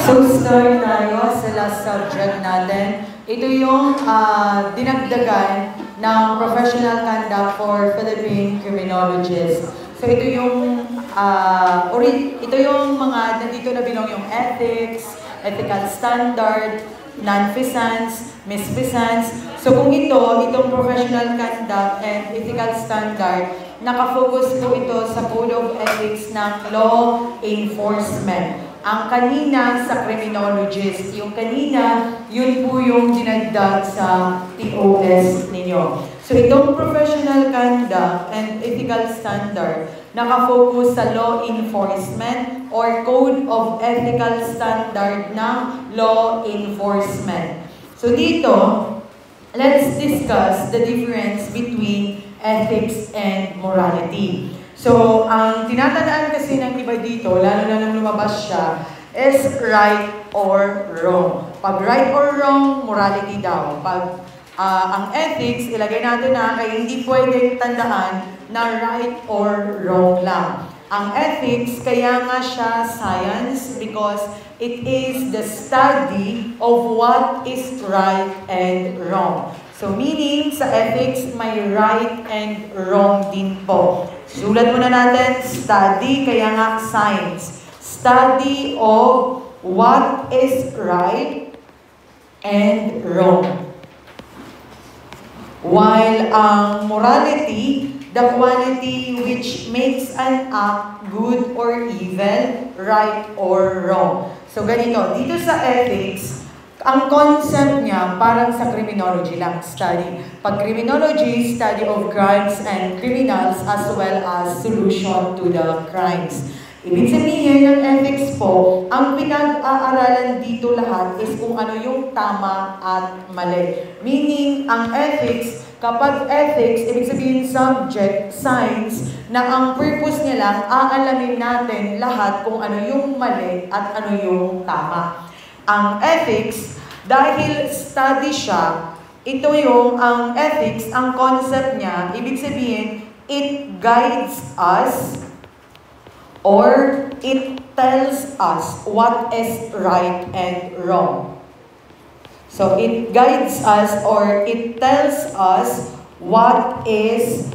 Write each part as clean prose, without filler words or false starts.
So start tayo sa last subject natin. Ito yung dinagdagan ng professional conduct for Philippine criminologists. So ito yung mga nandito na binong yung ethics, ethical standard, non-feasance, misfeasance. So kung itong professional conduct and ethical standard, nakafocus po ito sa Code of Ethics ng law enforcement. Ang kanina sa criminologist, yung kanina, yun po yung dinagdag sa TOS ninyo. So itong professional conduct and ethical standard, nakafocus sa law enforcement or Code of Ethical Standard ng law enforcement. So dito, let's discuss the difference between ethics and morality. So, ang tinatandaan kasi ng iba dito, lalo na nang lumabas siya, is right or wrong. Pag right or wrong, morality daw. Pag ang ethics, ilagay natin na kaya hindi pwedeng tandaan na right or wrong lang. Ang ethics, kaya nga siya science because it is the study of what is right and wrong. So meaning, sa ethics, may right and wrong din po. Sulat muna natin, study, kaya nga science. Study of what is right and wrong. While ang morality, the quality which makes an act good or evil, right or wrong. So ganito, dito sa ethics, ang concept niya parang sa criminology lang, study. Pag criminology, study of crimes and criminals as well as solution to the crimes. Ibig sabihin ng ethics po, ang pinag-aaralan dito lahat is kung ano yung tama at mali. Meaning, ang ethics, kapag ethics, ibig sabihin subject, science, na ang purpose niya lang, aalamin natin lahat kung ano yung mali at ano yung tama. Ang ethics, dahil study siya, ito yung ang ethics, ang concept niya, ibig sabihin, it guides us or it tells us what is right and wrong. So, it guides us or it tells us what is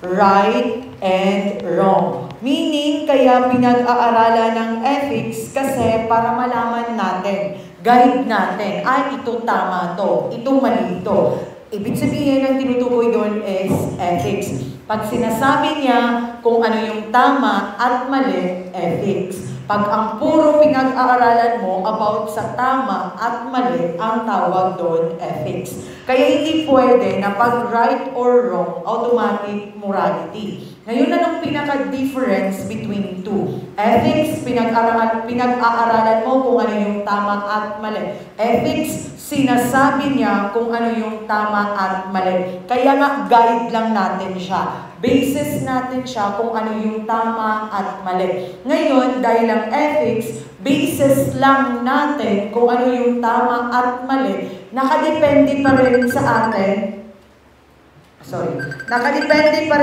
right and wrong. Meaning, kaya pinag-aaralan ng ethics kasi para malaman natin, guide natin, ito tama to, ito mali to. Ibig sabihin, ang tinutukoy doon is ethics. Pag sinasabi niya kung ano yung tama at mali, ethics. Pag ang puro pinag-aaralan mo about sa tama at mali, ang tawag doon, ethics. Kaya hindi pwede na pag right or wrong, automatic morality. Ngayon, anong pinaka-difference between two? Ethics, pinag-aaralan mo kung ano yung tama at mali. Ethics, sinasabi niya kung ano yung tama at mali. Kaya nga, guide lang natin siya. Basis natin siya kung ano yung tama at mali. Ngayon, dahil ang ethics, basis lang natin kung ano yung tama at mali, nakadepende pa rin sa atin nakadepende pa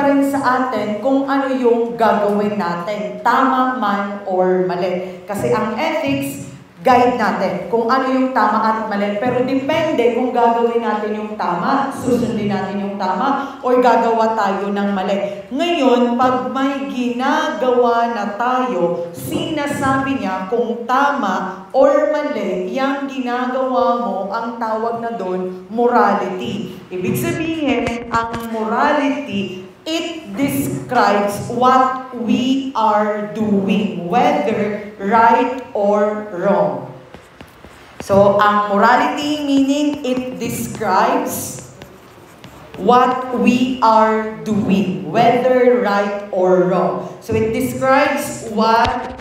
rin sa atin kung ano yung gagawin natin, tama man or mali. Kasi ang ethics, guide natin kung ano yung tama at mali. Pero depende kung gagawin natin yung tama, susundin natin yung tama, or gagawa tayo ng mali. Ngayon, pag may ginagawa na tayo, sinasabi niya kung tama or mali, yung ginagawa mo, ang tawag na doon, morality. Ibig sabihin, ang morality, it describes what we are doing, whether right or wrong. So, ang morality meaning it describes what we are doing, whether right or wrong. So, it describes what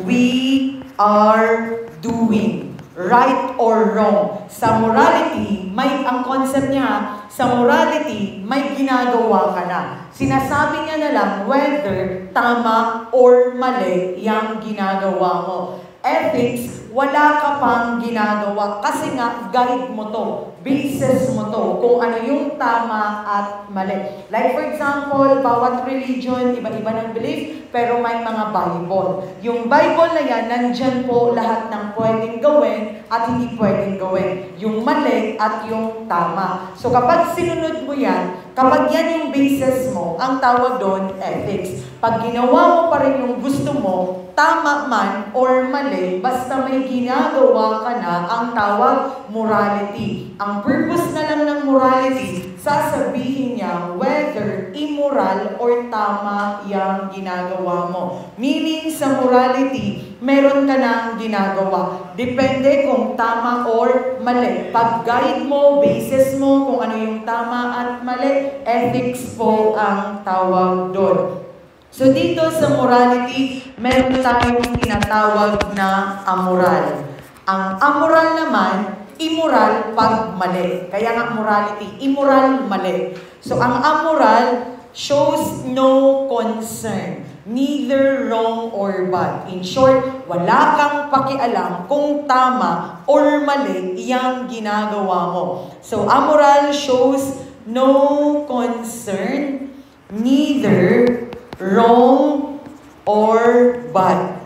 we are doing, right or wrong. Sa morality, ang concept niya, sa morality, may ginagawa ka na. Sinasabi niya na lang whether tama or mali yung ginagawa mo. ethics, wala ka pang ginagawa. Kasi nga, guide mo to, basis mo to, kung ano yung tama at mali. Like for example, bawat religion, iba-iba ng belief, pero may mga Bible. Yung Bible na yan, nandyan po lahat ng pwedeng gawin at hindi pwedeng gawin. Yung mali at yung tama. So kapag sinunod mo yan, kapag yan yung basis mo, ang tawag doon, ethics. Pag ginawa mo pa rin yung gusto mo, tama man or mali, basta may ginagawa ka na, ang tawag morality. Ang purpose na lang ng morality, sasabihin niya whether immoral or tama yung ginagawa mo. Meaning sa morality, meron ka nang ginagawa. Depende kung tama or mali. Pag-guide mo, basis mo kung ano yung tama at mali, ethics po ang tawag doon. So dito sa morality, meron tayong tinatawag na amoral. Ang amoral naman, immoral pag mali. Kaya nga morality, immoral, mali. So ang amoral shows no concern, neither wrong or bad. In short, wala kang pakialam kung tama or mali iyang ginagawa mo. So amoral shows no concern, neither wrong or bad.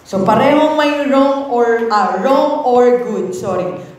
So parehong may wrong or good,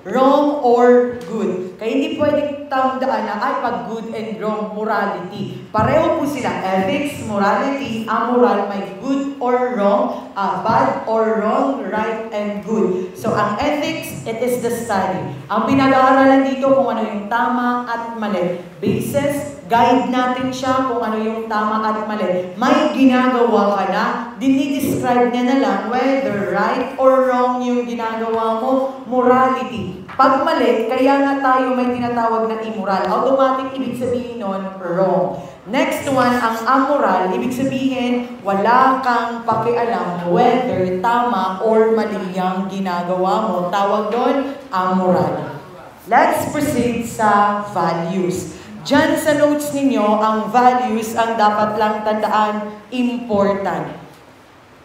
wrong or good. Kaya hindi pwedeng tandaan na pag good and wrong, morality. Pareho po sila, ethics, morality, amoral, may good or wrong, bad or wrong, right and good. So ang ethics, it is the study. Ang pinag-aaralan dito kung ano yung tama at mali. Basis, guide natin siya kung ano yung tama at mali. May ginagawa ka na, dinidescribe niya na lang whether right or wrong yung ginagawa mo, morality. Pag mali, kaya nga tayo may tinatawag na immoral. Automatic, ibig sabihin nun, wrong. Next one, ang amoral, ibig sabihin, wala kang pakialam whether tama or mali yung ginagawa mo. Tawag doon, amoral. Let's proceed sa values. Diyan sa notes ninyo, ang values ang dapat lang tandaan, important.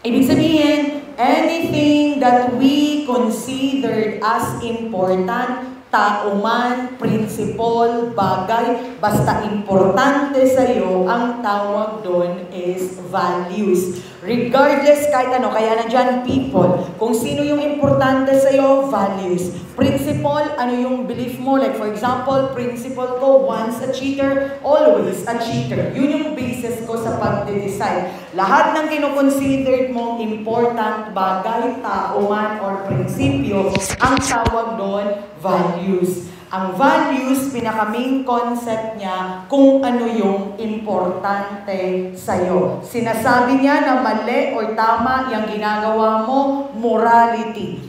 Ibig sabihin, anything that we considered as important, tao man, principle, bagay, basta importante sa iyo, ang tawag doon is values. Regardless kahit ano, kaya nandyan people, kung sino yung importante sa iyo, values. Principle, ano yung belief mo? Like for example, principle ko, once a cheater, always a cheater. Yun yung basis ko sa pagde-decide. Lahat ng kinoconsidered mong important bagay, tao man, or prinsipyo, ang tawag doon, values. Ang values, pinaka-main concept niya kung ano yung importante sa'yo. Sinasabi niya na mali or tama yung ginagawa mo, morality.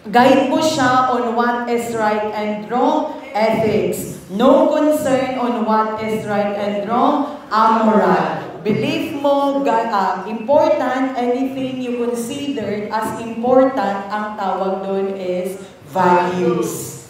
Guide mo siya on what is right and wrong, ethics. No concern on what is right and wrong, amoral. Belief mo, important, anything you considered as important, ang tawag doon is values.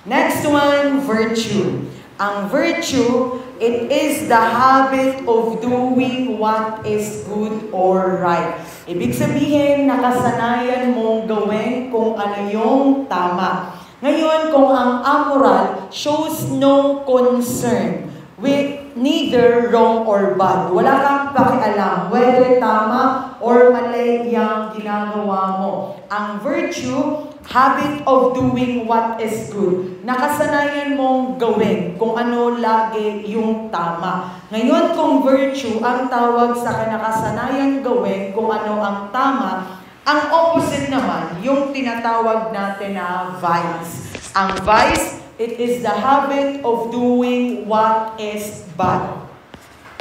Next one, virtue. Ang virtue, it is the habit of doing what is good or right. Ibig sabihin, nakasanayan mong gawin kung ano yung tama. Ngayon, kung ang amoral shows no concern with neither wrong or bad. Wala kang pakialam whether tama or mali yung ginagawa mo. Ang virtue, habit of doing what is good. Nakasanayan mong gawin kung ano lagi yung tama. Ngayon, kung virtue ang tawag sa kanakasanayan gawin kung ano ang tama, ang opposite naman, yung tinatawag natin na vice. Ang vice, it is the habit of doing what is bad.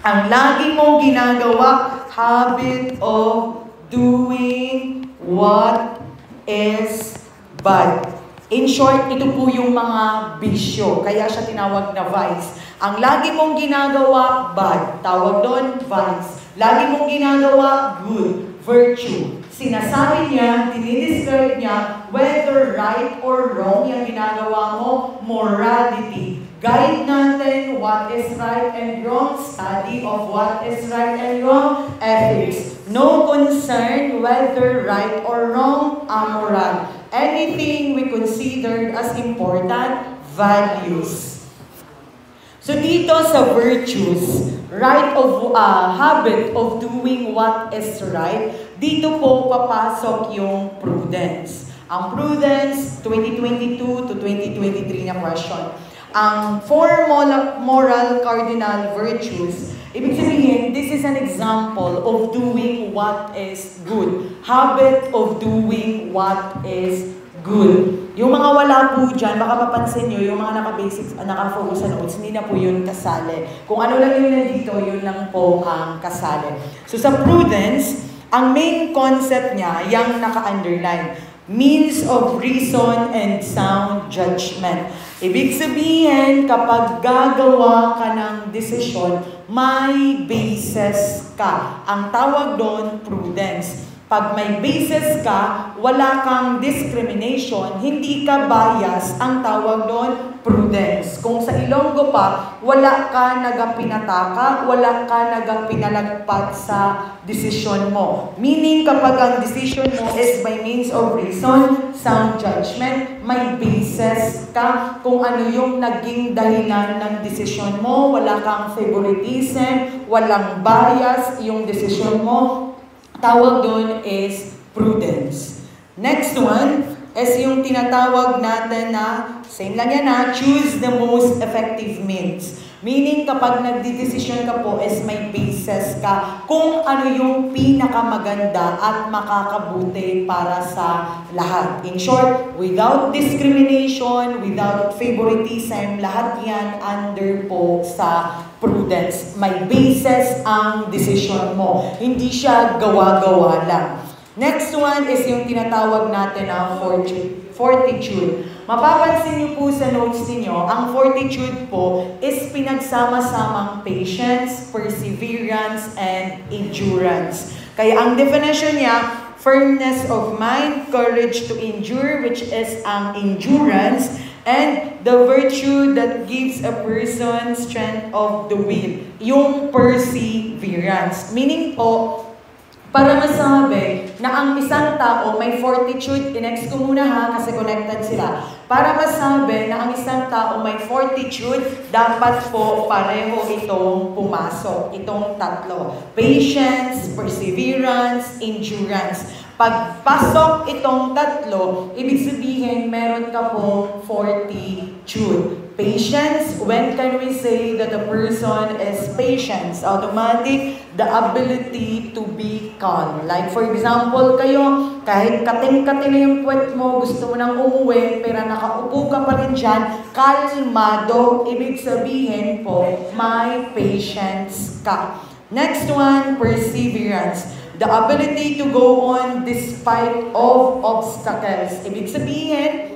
Ang lagi mong ginagawa, habit of doing what is bad. In short, ito po yung mga bisyo. Kaya siya tinawag na vice. Ang lagi mong ginagawa, bad. Tawag doon, vice. Lagi mong ginagawa, good. Virtue. Sinasabi niya, dinidescribe niya, whether right or wrong yung ginagawa mo, morality. Guide natin what is right and wrong, study of what is right and wrong, ethics. No concerned whether right or wrong, amoral. Anything we considered as important, values. So dito sa virtues, habit of doing what is right, dito po papasok yung prudence. Ang prudence, 2022 to 2023 na question. Ang four moral cardinal virtues, ibig sabihin, this is an example of doing what is good. Habit of doing what is good. Yung mga wala po dyan, baka mapansin nyo, yung mga naka-basics, naka-focus sa notes, hindi na po yun kasali. Kung ano lang yun nandito, yun lang po ang kasali. So sa prudence, ang main concept niya, yung naka-underline, means of reason and sound judgment. Ibig sabihin, kapag gagawa ka ng desisyon, may basis ka. Ang tawag doon, prudence. Pag may basis ka, wala kang discrimination, hindi ka bias, ang tawag doon, prudence. Kung sa Ilonggo pa, wala ka nagapinataka, wala ka nagapinalagpat sa desisyon mo. Meaning, kapag ang decision mo is by means of reason, sound judgment, may basis ka kung ano yung naging dahilan ng desisyon mo, wala kang favoritism, walang bias yung desisyon mo, tawag doon is prudence. Next one is yung tinatawag natin na, same lang yan ha, choose the most effective means. Meaning, kapag nagdidesisyon ka po is may basis ka kung ano yung pinakamaganda at makakabuti para sa lahat. In short, without discrimination, without favoritism, lahat yan under po sa prudence. May basis ang decision mo. Hindi siya gawa-gawa lang. Next one is yung tinatawag natin na fortitude. Mapapansin niyo po sa notes niyo, ang fortitude po is pinagsama-samang patience, perseverance, and endurance. Kaya ang definition niya, firmness of mind, courage to endure, which is ang endurance, and the virtue that gives a person strength of the will, yung perseverance. Meaning po, para masabi na ang isang tao may fortitude, inext ko muna ha kasi connected sila. Para masabi na ang isang tao may fortitude, dapat po pareho itong pumasok, itong tatlo. Patience, perseverance, endurance. Pagpasok itong tatlo, ibig sabihin meron ka pong fortitude. Patience, when can we say that a person is patient? Automatic, the ability to be calm. Like for example, kayo, kahit kating-kating na yung puwet mo, gusto mo nang umuwi, pero nakaupo ka pa rin dyan, kalmado, ibig sabihin po, may patience ka. Next one, perseverance. The ability to go on despite of obstacles. Ibig sabihin,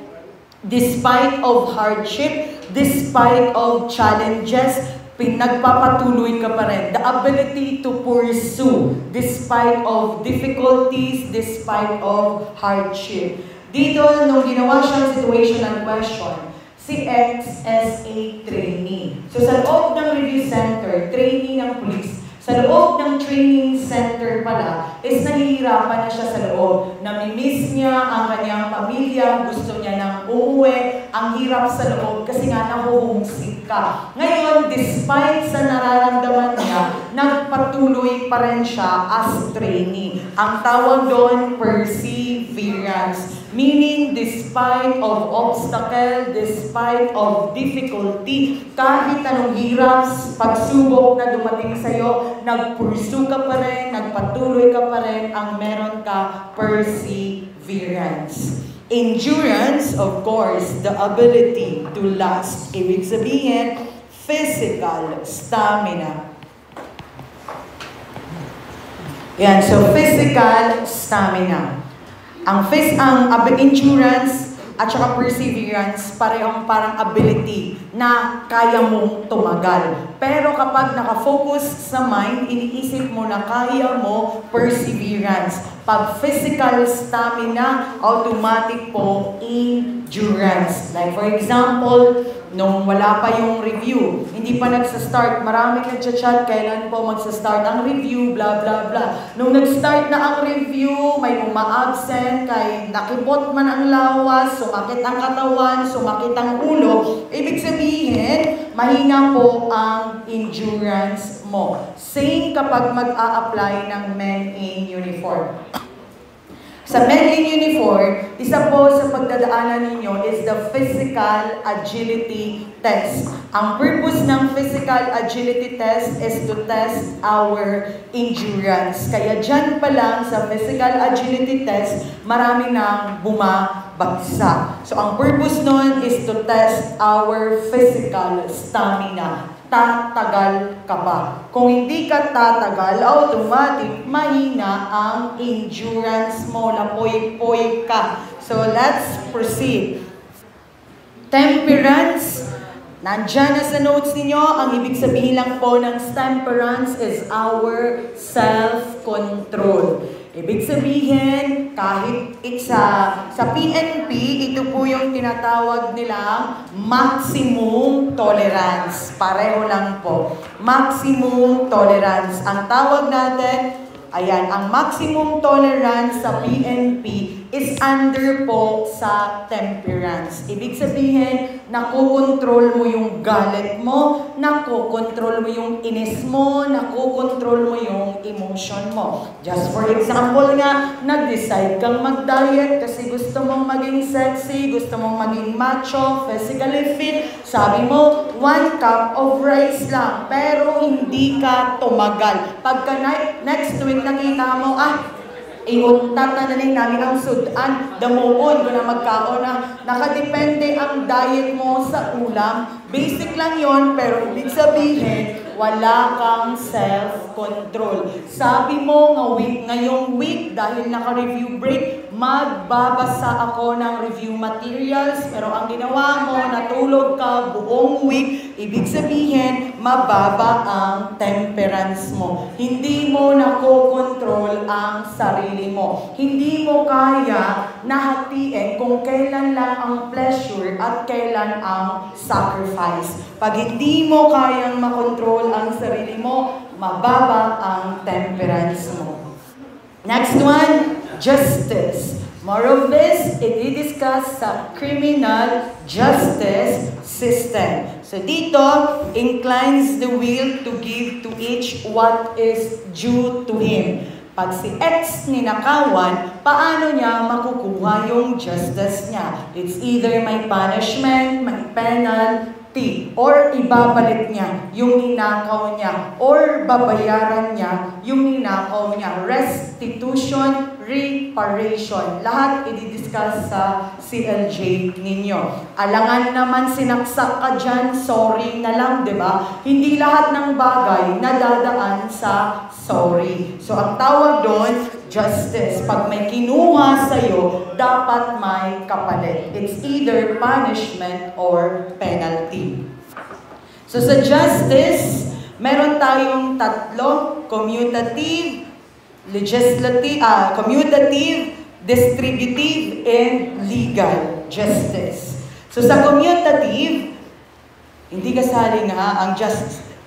despite of hardship, despite of challenges, pinagpapatuloy ka pa rin. The ability to pursue, despite of difficulties, despite of hardship. Dito, nung ginawa siyang situational question, si X as a trainee. So sa loob ng review center, trainee ng police, sa loob ng training center pala, is nahihirapan na siya sa loob. Namimiss niya ang kanyang pamilya, gusto niya nang umuwi, ang hirap sa loob kasi nga nahuhumsik ka. Ngayon, despite sa nararamdaman niya, nagpatuloy pa rin siya as trainee. Ang tawag doon, perseverance. Meaning, despite of obstacle, despite of difficulty, kahit anong hirap, pagsubok na dumating sa'yo, nag-pursue ka pa rin, nagpatuloy ka pa rin, ang meron ka, perseverance. Endurance, of course, the ability to last. Ibig sabihin, physical stamina. Yan, so physical stamina. Ang endurance at saka perseverance, parehong parang ability na kaya mong tumagal. Pero kapag nakafocus sa mind, iniisip mo na kaya mo, perseverance. Pag physical stamina, automatic po endurance. Like for example, nung wala pa yung review, hindi pa nagsa-start, maraming nagchat-chat, kailan po magsa-start ang review, blah, blah, blah. Nung nag-start na ang review, may uma-absent, kahit nakipot man ang lawas, sumakit ang katawan, sumakit ang ulo, ibig sabihin, mahina po ang endurance mo. Same kapag mag-a-apply ng men in uniform. Sa men in uniform, isa po sa pagdadaanan ninyo is the physical agility test. Ang purpose ng physical agility test is to test our endurance. Kaya dyan pa lang sa physical agility test, marami nang bumabagsak. So ang purpose nun is to test our physical stamina. Tatagal ka ba? Kung hindi ka tatagal, automatic, mahina ang endurance mo, lapoy-poy ka. So, let's proceed. Temperance, nandyan na sa notes ninyo, ang ibig sabihin lang po ng temperance is our self-control. Ibig sabihin, kahit sa PNP, ito po yung tinatawag nilang maximum tolerance. Pareho lang po. Maximum tolerance. Ang tawag natin, ayan, ang maximum tolerance sa PNP is under po sa temperance. Ibig sabihin, nakokontrol mo yung galit mo, nakokontrol mo yung inis mo, nakokontrol mo yung emotion mo. Just for example nga, nag-decide kang mag-diet kasi gusto mong maging sexy, gusto mong maging macho, physically fit. Sabi mo, 1 cup of rice lang, pero hindi ka tumagal. Pagka next week nakita mo, tatanin namin ang sudan, damuon ko na magkaon na nakadepende ang diet mo sa ulam. Basic lang yon, pero ibig sabihin, wala kang self-control. Sabi mo ngayong week, dahil naka-review break, magbabasa ako ng review materials, pero ang ginawa mo, natulog ka buong week, ibig sabihin, mababa ang temperance mo. Hindi mo nakokontrol ang sarili mo. Hindi mo kaya nahatiin kung kailan lang ang pleasure at kailan ang sacrifice. Pag hindi mo kayang makontrol ang sarili mo, mababa ang temperance mo. Next one, justice. More of this, i-discuss sa criminal justice system. So dito, inclines the will to give to each what is due to him. Pag si X ninakawan, paano niya makukuha yung justice niya? It's either may punishment, may penalty, or ibabalik niya yung ninakaw niya, or babayaran niya yung ninakaw niya. Restitution, reparation. Lahat i-discuss sa CLJ ninyo. Alangan naman sinaksak ka dyan, sorry na lang, di ba? Hindi lahat ng bagay nadadaan sa sorry. So, ang tawag doon, justice. Pag may kinuha sa'yo, dapat may kapalit. It's either punishment or penalty. So, sa justice, meron tayong tatlo, commutative, commutative, distributive, and legal justice. So sa commutative, hindi kasali nga ang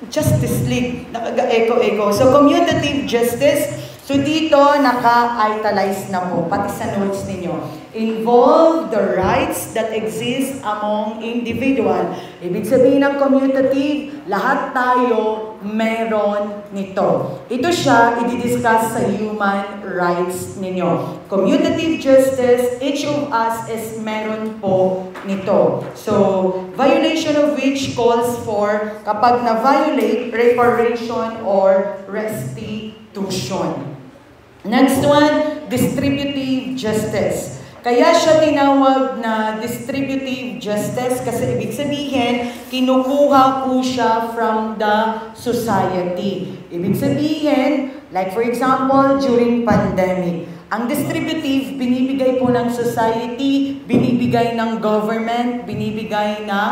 Justice League, nakaga-echo-echo. So commutative justice, so dito naka-italize na po, pati sa notes ninyo. Involve the rights that exist among individual. Ibig sabihin ng commutative, lahat tayo meron nito. Ito siya, i-discuss sa human rights ninyo. Commutative justice, each of us is meron po nito. So, violation of which calls for, kapag na-violate, reparation or restitution. Next one, distributive justice. Kaya siya tinawag na distributive justice kasi ibig sabihin, kinukuha po siya from the society. Ibig sabihin, like for example, during pandemic, ang distributive, binibigay po ng society, binibigay ng government, binibigay ng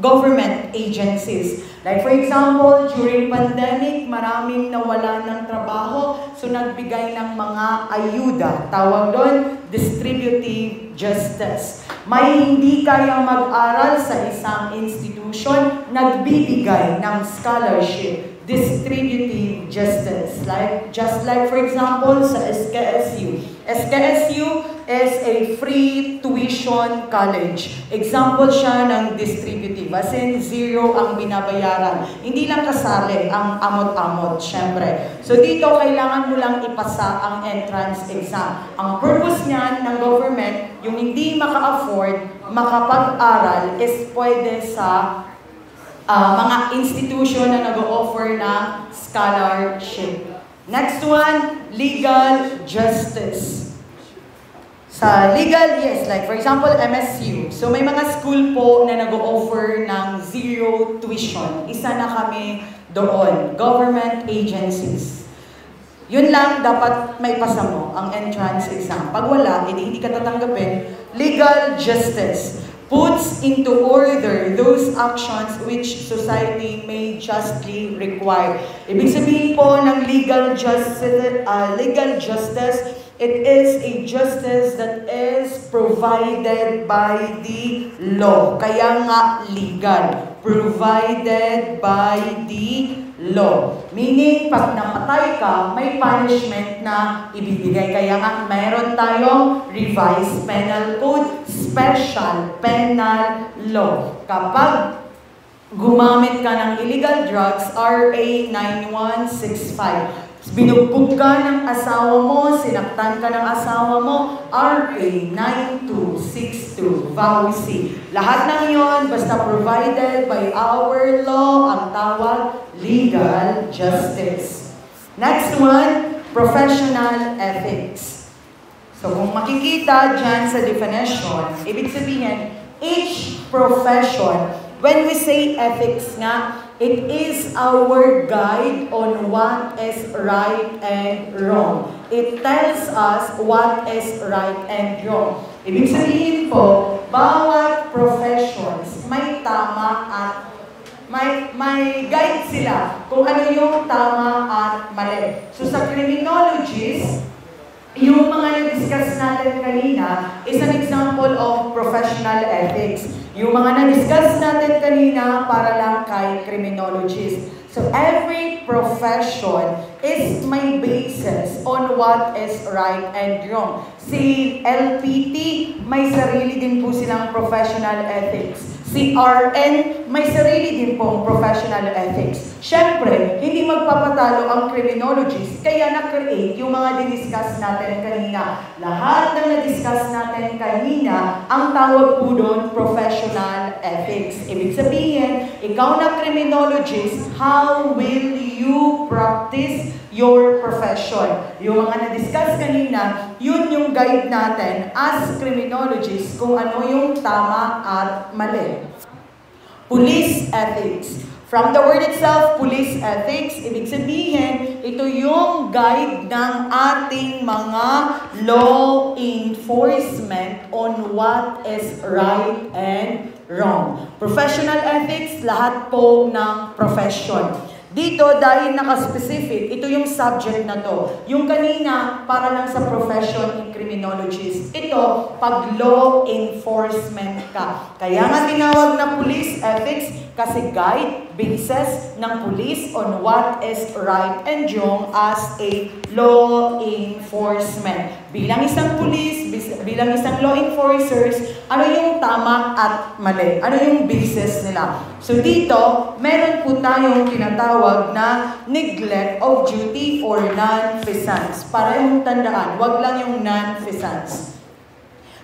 government agencies. Like for example, during pandemic, maraming nawala ng trabaho, so nagbigay ng mga ayuda. Tawag doon, distributive justice. May hindi kayang mag-aral sa isang institution, nagbibigay ng scholarship, distributive justice. Just like for example sa SKSU. SKSU is a free tuition college. Example siya ng distributive. As in, zero ang binabayaran. Hindi lang kasali ang amot-amot, syempre. So dito, kailangan mo lang ipasa ang entrance exam. Ang purpose niyan ng government, yung hindi maka-afford, makapag-aral, is pwede sa mga institution na nag-o-offer ng scholarship. Next one, legal justice. Sa legal, yes, like for example, MSU. So may mga school po na nag-o-offer ng zero tuition. Isa na kami doon, government agencies. Yun lang, dapat may pasa mo ang entrance exam. Pag wala, hindi ka tatanggapin. Legal justice puts into order those actions which society may justly require. Ibig sabihin po ng legal justice, it is a justice that is provided by the law. Kaya nga legal. Provided by the law. Meaning, pag namatay ka, may punishment na ibibigay. Kaya nga, mayroon tayong revised penal code, special penal law. Kapag gumamit ka ng illegal drugs, RA 9165. Binugbog ka ng asawa mo, sinaktan ka ng asawa mo, RA 9262, VAUC. Lahat ng yon basta provided by our law, ang tawag legal justice. Next one, professional ethics. So kung makikita dyan sa definition, ibig sabihin, each profession, when we say ethics nga, it is our guide on what is right and wrong. It tells us what is right and wrong. Ibig sabihin po, bawat professions may tama at may guide sila kung ano yung tama at mali. So sa criminologists, yung mga na-discuss natin kanina is an example of professional ethics. Yung mga na-discuss natin kanina para lang kay criminologists. So every profession is may basis on what is right and wrong. Si LPT, may sarili din po silang professional ethics. Si RN, may sarili din pong professional ethics. Siyempre, hindi magpapatalo ang criminologists, kaya na-create yung mga diniscuss natin kanina. Lahat ng na-discuss natin kanina, ang tawag po doon, professional ethics. Ibig sabihin, ikaw na criminologist, how will you practice your profession? Yung mga na-discuss kanina, yun yung guide natin as criminologists kung ano yung tama at mali. Police ethics. From the word itself, police ethics, ibig sabihin, ito yung guide ng ating mga law enforcement on what is right and wrong. Professional ethics, lahat po ng profession. Dito, dahil naka-specific, ito yung subject na to. Yung kanina, para lang sa profession in criminologist. Ito, pag law enforcement ka. Kaya nga tinawag na police ethics kasi guide, basis ng police on what is right and wrong as a law enforcement. Bilang isang police, bilang isang law enforcers, ano yung tama at mali? Ano yung basis nila? So dito, meron po tayong tinatawag na neglect of duty or non-feasance. Para yung tandaan, wag lang yung non-feasance.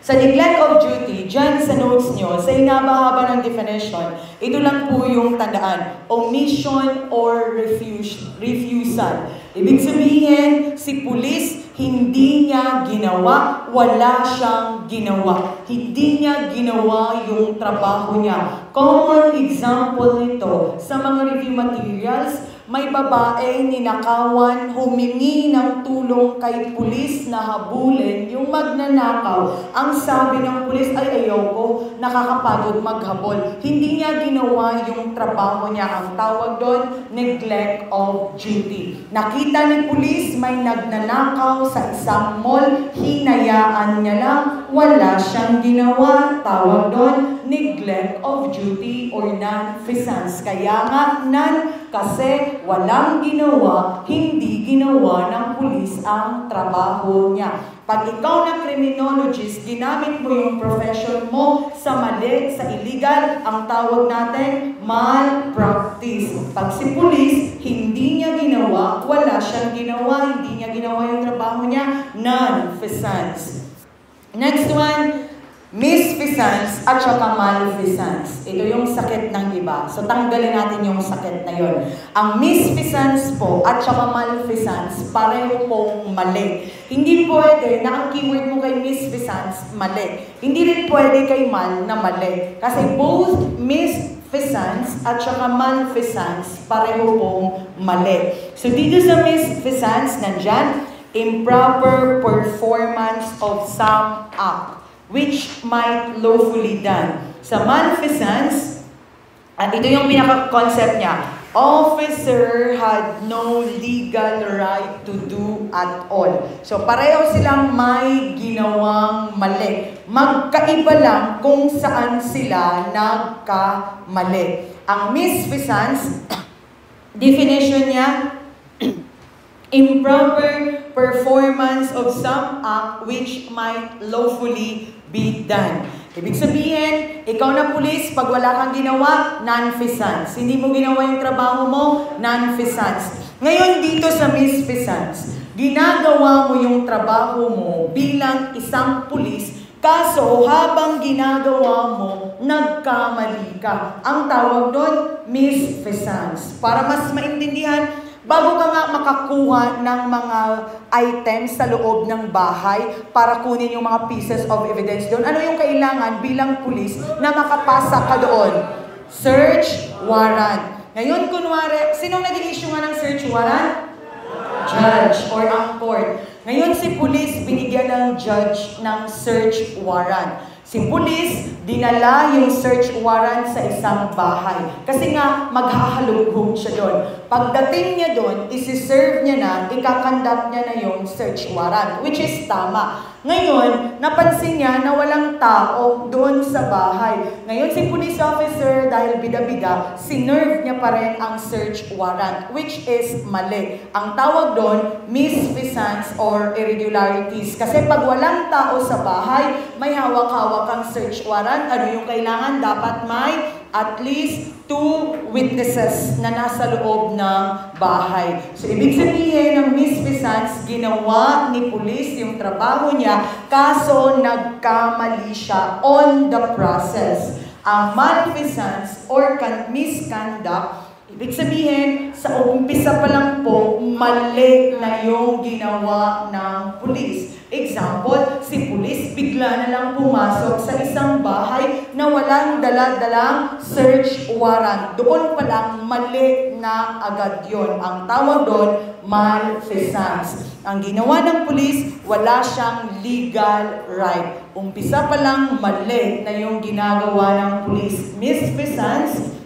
Sa neglect of duty, dyan sa notes nyo, sa inabahaba ng definition, ito lang po yung tandaan, omission or refusal. Ibig sabihin, si police, hindi niya ginawa, wala siyang ginawa. Hindi niya ginawa yung trabaho niya. Common example nito sa mga review materials, May babae ninakawan, humingi ng tulong kay pulis na habulin yung magnanakaw. Ang sabi ng pulis ay ayoko, nakakapagod maghabol. Hindi niya ginawa yung trabaho niya. Ang tawag doon, neglect of duty. Nakita ni pulis may nagnanakaw sa isang mall, hinayaan niya lang, wala siyang ginawa. Tawag doon, neglect of duty or nonfeasance. Kaya nga, kasi walang ginawa, hindi ginawa ng pulis ang trabaho niya. Pag ikaw na criminologist, ginamit mo yung profession mo sa mali, sa illegal, ang tawag natin, malpractice. Pag si pulis, hindi niya ginawa, wala siyang ginawa, hindi niya ginawa yung trabaho niya, nonfeasance. Next one, misfeasance at saka malfeasance. Ito yung sakit ng iba. So, tanggalin natin yung sakit na yon. Ang misfeasance po at saka malfeasance, pareho pong mali. Hindi pwede na ang keyword mo kay misfeasance, mali. Hindi rin pwede kay mal na mali. Kasi both misfeasance at saka malfeasance, pareho pong mali. So, dito sa misfeasance, nandyan, improper performance of some act which might lawfully done. Sa malfeasance, at ito yung pinaka-concept niya, officer had no legal right to do at all. So pareho silang may ginawang mali. Magkaiba lang kung saan sila nagkamali. Ang misfeasance, definition niya, improper performance of some act which might lawfully be done. Ibig sabihin, ikaw na pulis, pag wala kang ginawa, nonfeasance. Hindi mo ginawa yung trabaho mo, nonfeasance. Ngayon dito sa misfeasance, ginagawa mo yung trabaho mo bilang isang pulis, kaso habang ginagawa mo, nagkamali ka. Ang tawag doon, misfeasance. Para mas maintindihan, bago ka nga makakuha ng mga items sa loob ng bahay para kunin yung mga pieces of evidence doon, ano yung kailangan bilang pulis na makapasa ka doon? Search warrant. Ngayon, kunwari, sinong nag-i-issue nga ng search warrant? Judge or ang court. Ngayon, si pulis binigyan ng judge ng search warrant. Si pulis, dinala yung search warrant sa isang bahay. Kasi nga, maghahalugog siya doon. Pagdating niya doon, isi-serve niya na, ikakandak niya na yung search warrant, which is tama. Ngayon, napansin niya na walang tao doon sa bahay. Ngayon, si police officer, dahil bida-bida, sinerve niya pa rin ang search warrant, which is mali. Ang tawag doon, misfeasance or irregularities. Kasi pag walang tao sa bahay, may hawak-hawak ang search warrant. Ano yung kailangan? Dapat may at least 2 witnesses na nasa loob ng bahay. So, ibig sabihin ng misfeasance, ginawa ni police yung trabaho niya, kaso nagkamali siya on the process. Ang malfeasance or misconduct, ibig sabihin, sa umpisa pa lang po, mali na yung ginawa ng police. Example, si pulis bigla na lang pumasok sa isang bahay na walang dala-dalang search warrant. Doon pa lang mali na agad yon. Ang tawag doon, malfeasance. Ang ginawa ng pulis, wala siyang legal right. Umpisa pa lang mali na yung ginagawa ng pulis. Misfeasance,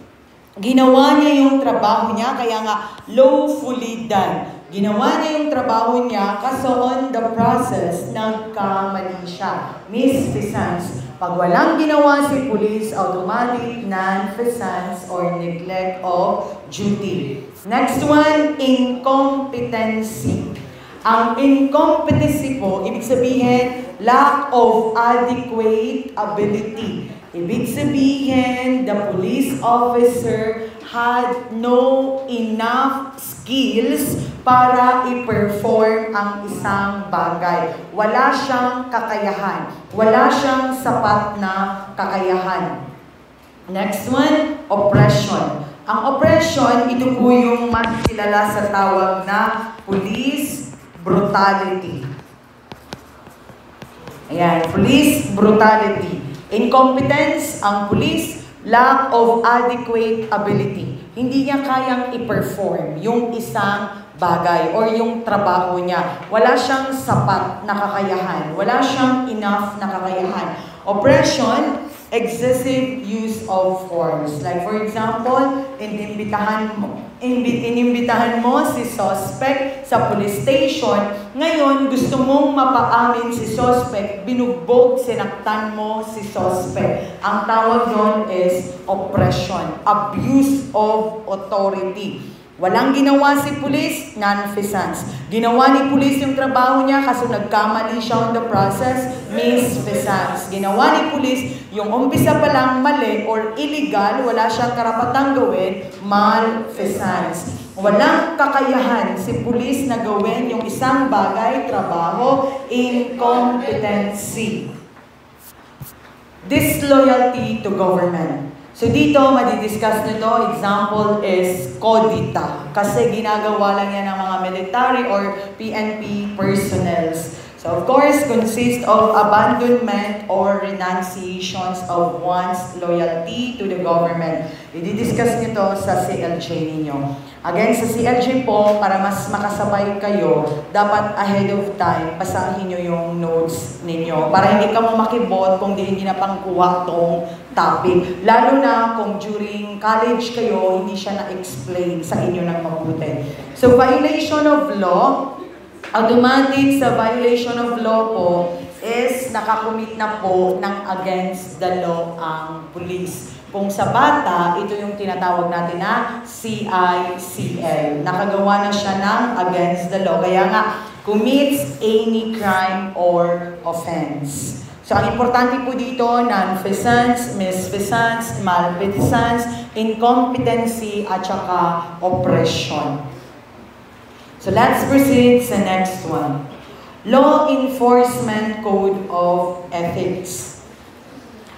ginawa niya yung trabaho niya, kaya nga lawfully done. Ginawa niya yung trabaho niya, kaso on the process, nagkamali siya. Misfeasance. Pag walang ginawa si police, automatic nonfeasance or neglect of duty. Next one, incompetency. Ang incompetency po, ibig sabihin, lack of adequate ability. Ibig sabihin, the police officer had no enough skills para i-perform ang isang bagay. Wala siyang kakayahan. Wala siyang sapat na kakayahan. Next one, oppression. Ang oppression, ito po yung mas kilala sa tawag na police brutality. Ayan, police brutality. Incompetence, ang police, lack of adequate ability. hindi niya kayang i-perform yung isang bagay or yung trabaho niya. Wala siyang sapat na kakayahan. Wala siyang enough na kakayahan. Oppression, excessive use of force. Like for example, inimbitahan mo si suspect sa police station. Ngayon, gusto mong mapaamin si suspect, binugbog, sinaktan mo si suspect. Ang tawag doon is oppression, abuse of authority. Walang ginawa si police, non-feasance. Ginawa ni police yung trabaho niya kaso nagkamali siya on the process, misfeasance. Ginawa ni police yung umpisa pa lang mali or illegal, wala siyang karapatang gawin, malfeasance. Walang kakayahan si police na gawin yung isang bagay, trabaho, incompetency. Disloyalty to government. So dito, madidiscuss nito, example is CODITA. Kasi ginagawa lang yan ng mga military or PNP personnels. So of course, consists of abandonment or renunciations of one's loyalty to the government. I-discuss nito sa CLJ ninyo. Again, sa CLJ po, para mas makasabay kayo, dapat ahead of time, basahin nyo yung notes ninyo. Para hindi ka mo makibot kung hindi na pangkuha tong topic. Lalo na kung during college kayo, hindi siya na-explain sa inyo ng mabuti. So, violation of law, automatic sa violation of law po is nakakumit na po ng against the law ang police. Kung sa bata, ito yung tinatawag natin na CICL. Nakagawa na siya ng against the law. Kaya nga, commits any crime or offense. So, ang importante po dito, non-feasance, misfeasance, malfeasance, incompetency, at saka oppression. So, let's proceed sa next one. Law Enforcement Code of Ethics.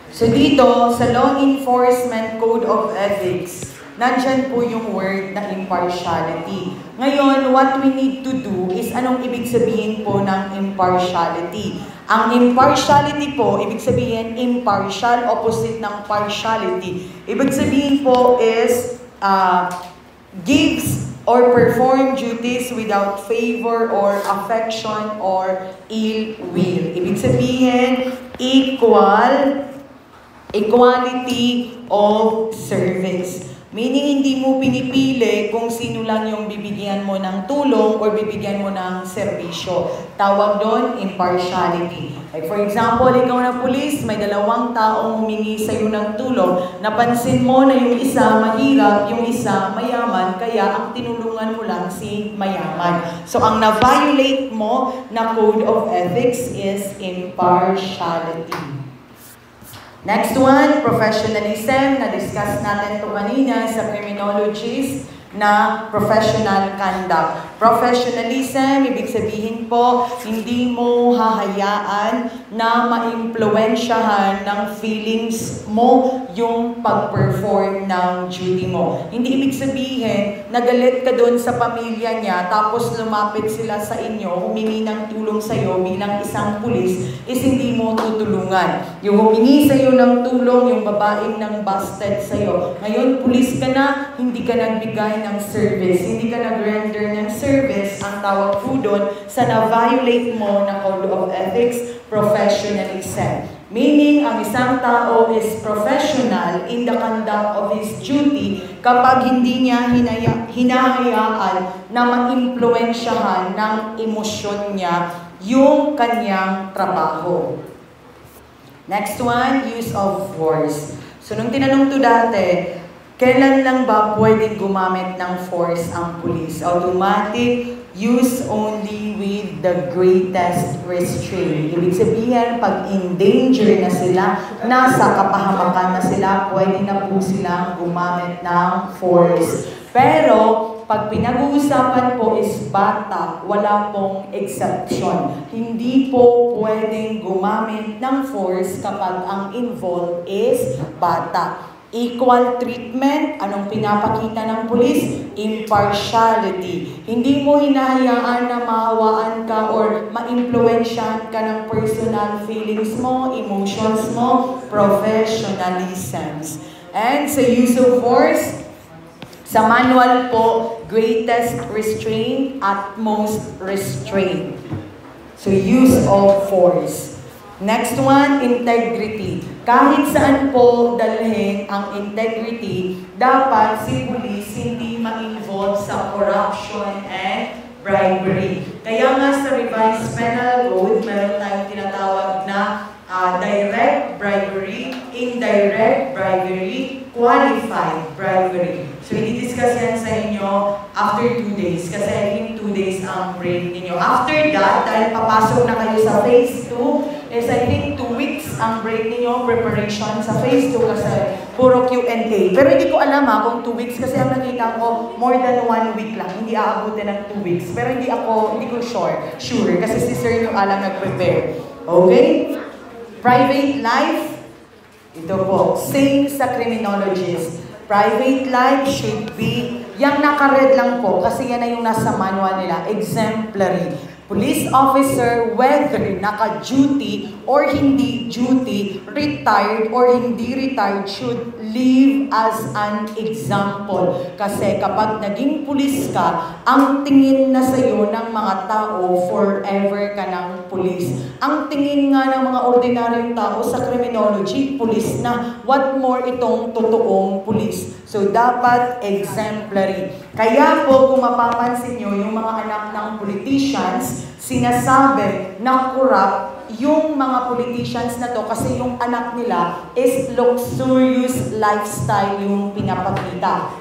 So dito, sa Law Enforcement Code of Ethics, nandyan po yung word na impartiality. Ngayon, what we need to do is anong ibig sabihin po ng impartiality? Ang impartiality po, ibig sabihin impartial, opposite ng partiality. Ibig sabihin po is gives or perform duties without favor or affection or ill will. Ibig sabihin, equality of service. Meaning, hindi mo pinipili kung sino lang yung bibigyan mo ng tulong or bibigyan mo ng serbisyo. Tawag doon, impartiality. Like for example, ikaw na pulis, may dalawang taong humingi sa'yo ng tulong. Napansin mo na yung isa mahirap, yung isa mayaman, kaya ang tinulungan mo lang si mayaman. So, ang na-violate mo na code of ethics is impartiality. Next one, professionalism. Na-discuss natin ito kanina sa criminologies na professional conduct. Professionalism, ibig sabihin po, hindi mo hahayaan na ma-impluensyahan ng feelings mo yung pag-perform ng duty mo. Hindi ibig sabihin, nagalit ka doon sa pamilya niya, tapos lumapit sila sa inyo, humingi ng tulong sa iyo bilang isang pulis, is hindi mo tutulungan. Yung humingi sa iyo ng tulong, yung babaeng nang busted sa iyo. Ngayon, pulis ka na, hindi ka nagbigay ng service, hindi ka nag-render ng service, ang tawag po doon sa na-violate mo na code of ethics, professionalism. Meaning, ang isang tao is professional in the conduct of his duty kapag hindi niya hinahayaan na ma-impluensyahan ng emosyon niya yung kanyang trabaho. Next one, use of force. So, nung tinanong to dati, kailan lang ba pwedeng gumamit ng force ang police? Automatic, use only with the greatest restraint. Ibig sabihin, pag in danger na sila, nasa kapahamakan na sila, pwede na po silang gumamit ng force. Pero, pag pinag-uusapan po is bata, wala pong exception. Hindi po pwedeng gumamit ng force kapag ang involved is bata. Equal treatment, anong pinapakita ng pulis? Impartiality. Hindi mo hinahayaan na mahawaan ka or ma-impluensyahan ka ng personal feelings mo, emotions mo, professionalism. And sa use of force, Sa manual po, greatest restraint, utmost restraint. So use of force. Next one, integrity. Kahit saan po dalhin ang integrity, dapat si police hindi ma-involve sa corruption and bribery. Kaya nga sa revised penal code, meron tayong tinatawag na direct bribery, indirect bribery, qualified bribery. So, i-discuss yan sa inyo after 2 days. Kasi I think 2 days ang break ninyo. After that, dahil papasok na kayo sa phase 2, is I think 2 weeks ang break ninyo, preparation sa phase 2 kasi puro Q&A. Pero hindi ko alam kung 2 weeks kasi ang nakita ko more than 1 week lang. Hindi aabutin ng 2 weeks. Pero hindi ko sure kasi si Sir yung alam nag-prepare. Okay? Private life, ito po, same sa criminologist. Private life should be, yung naka-red lang po, kasi yan na yung nasa manual nila, exemplary. Police officer, whether naka-duty or hindi duty, retired or hindi retired, should live as an example. Kasi kapag naging pulis ka, ang tingin na sa'yo ng mga tao, forever ka ng pulis. Ang tingin nga ng mga ordinaryong tao sa criminology, pulis na. What more itong totoong pulis? So, dapat exemplary. Kaya po, kung mapapansin nyo, yung mga anak ng politicians, sinasabi na corrupt yung mga politicians na to kasi yung anak nila is luxurious lifestyle yung pinapakita.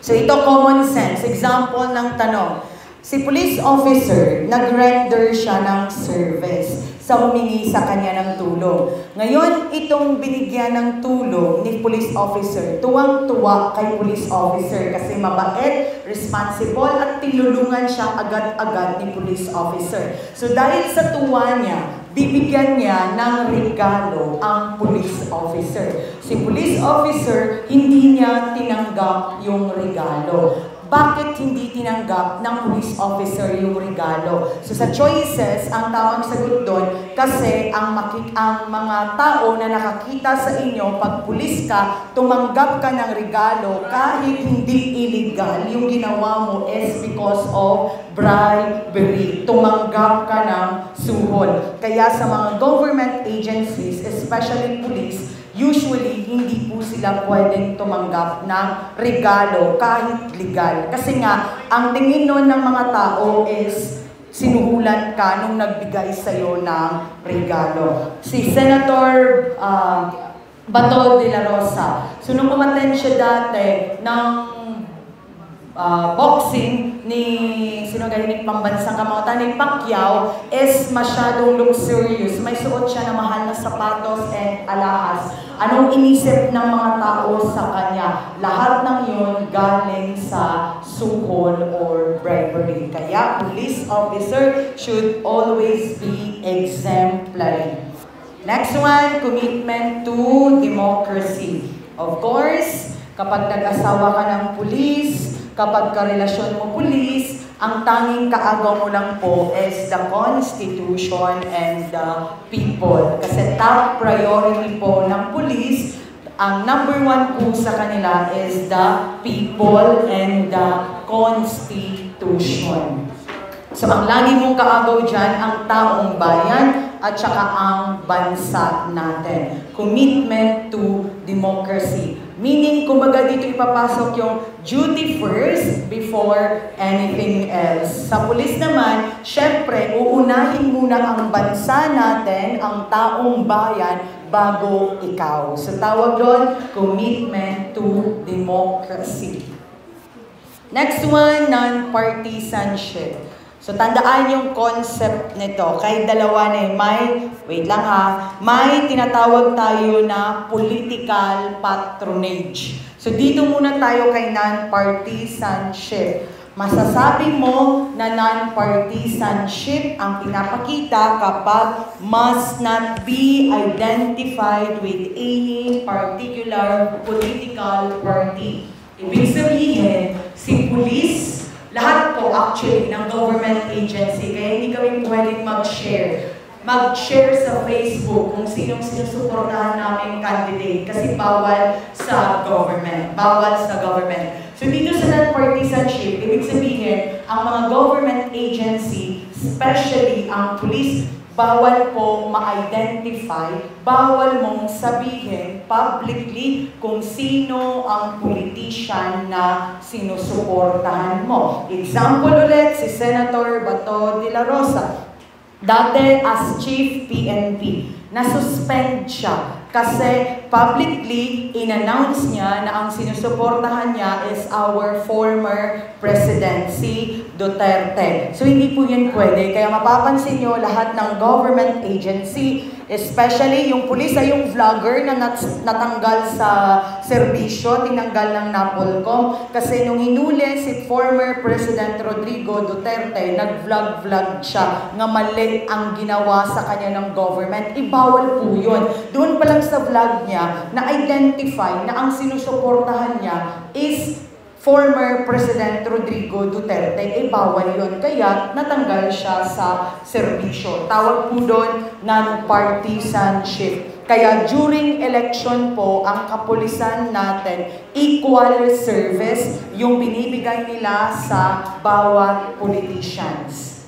So, ito common sense. Example ng tanong. Si police officer, nag-render siya ng service sa humingi sa kanya ng tulong. Ngayon, itong binigyan ng tulong ni police officer, tuwang-tuwa kay police officer kasi mabait, responsible, at tinulungan siya agad-agad ni police officer. So dahil sa tuwa niya, bibigyan niya ng regalo ang police officer. Si police officer, hindi niya tinanggap yung regalo. Bakit hindi tinanggap ng police officer yung regalo? So sa choices, ang tamang sagot doon, kasi ang mga tao na nakakita sa inyo, pag pulis ka, tumanggap ka ng regalo, kahit hindi illegal, yung ginawa mo is because of bribery. Tumanggap ka ng suhol. Kaya sa mga government agencies, especially police, usually, hindi po sila pwedeng tumanggap ng regalo kahit legal. Kasi nga, ang tingin nun ng mga tao is sinuhulan ka nung nagbigay sa'yo ng regalo. Si Senator Bato de la Rosa, so nung umattend siya dati ng boxing ni galing pambansang kamautan ni Pacquiao is masyadong luxurious. May suot siya na mahal na sapatos and alahas. Anong inisip ng mga tao sa kanya? Lahat ng yun galing sa suhol or bribery. Kaya police officer should always be exemplary. Next one, commitment to democracy. Of course, kapag nag-asawa ka ng pulis, kapag karelasyon mo pulis, ang tanging kaagaw mo lang po is the Constitution and the people. Kasi top priority po ng pulis, ang number 1 po sa kanila is the people and the Constitution. So ang lagi mong kaagaw dyan, ang taong bayan at saka ang bansa natin. Commitment to democracy. Meaning, kumbaga dito ipapasok yung duty first before anything else. Sa pulis naman, syempre, uunahin muna ang bansa natin, ang taong bayan, bago ikaw. So tawag doon, commitment to democracy. Next one, non-partisanship. So, tandaan yung concept nito. Kahit dalawa na may tinatawag tayo na political patronage. So, dito muna tayo kay non-partisanship. Masasabi mo na non-partisanship ang pinapakita kapag must not be identified with any particular political party. Ibig sabihin, si police, lahat po actually ng government agency, kaya hindi kami pwedeng mag-share sa Facebook kung sinong sinusuportahan namin candidate kasi bawal sa government. So dito sa non-partisanship, ibig sabihin, ang mga government agency, especially ang police, bawal po ma-identify, bawal mong sabihin publicly kung sino ang politician na sinusuportahan mo. Example ulit, si Senator Bato de la Rosa. Dati as Chief PNP, nasuspend siya kasi publicly in-announce niya na ang sinusuportahan niya is our former President, si Duterte. So hindi po yun pwede. Kaya mapapansin nyo lahat ng government agency, especially yung pulis ay yung vlogger na natanggal sa serbisyo, tinanggal ng NAPOLCOM. Kasi nung hinuli si former President Rodrigo Duterte, nag-vlog siya nga mali ang ginawa sa kanya ng government. Ibawal po yun. Doon pa lang sa vlog niya, na-identify na ang sinusuportahan niya is former President Rodrigo Duterte, bawal yun. Kaya natanggal siya sa serbisyo. Tawag po doon non-partisanship. Kaya during election po, ang kapulisan natin, equal service yung binibigay nila sa bawat politicians.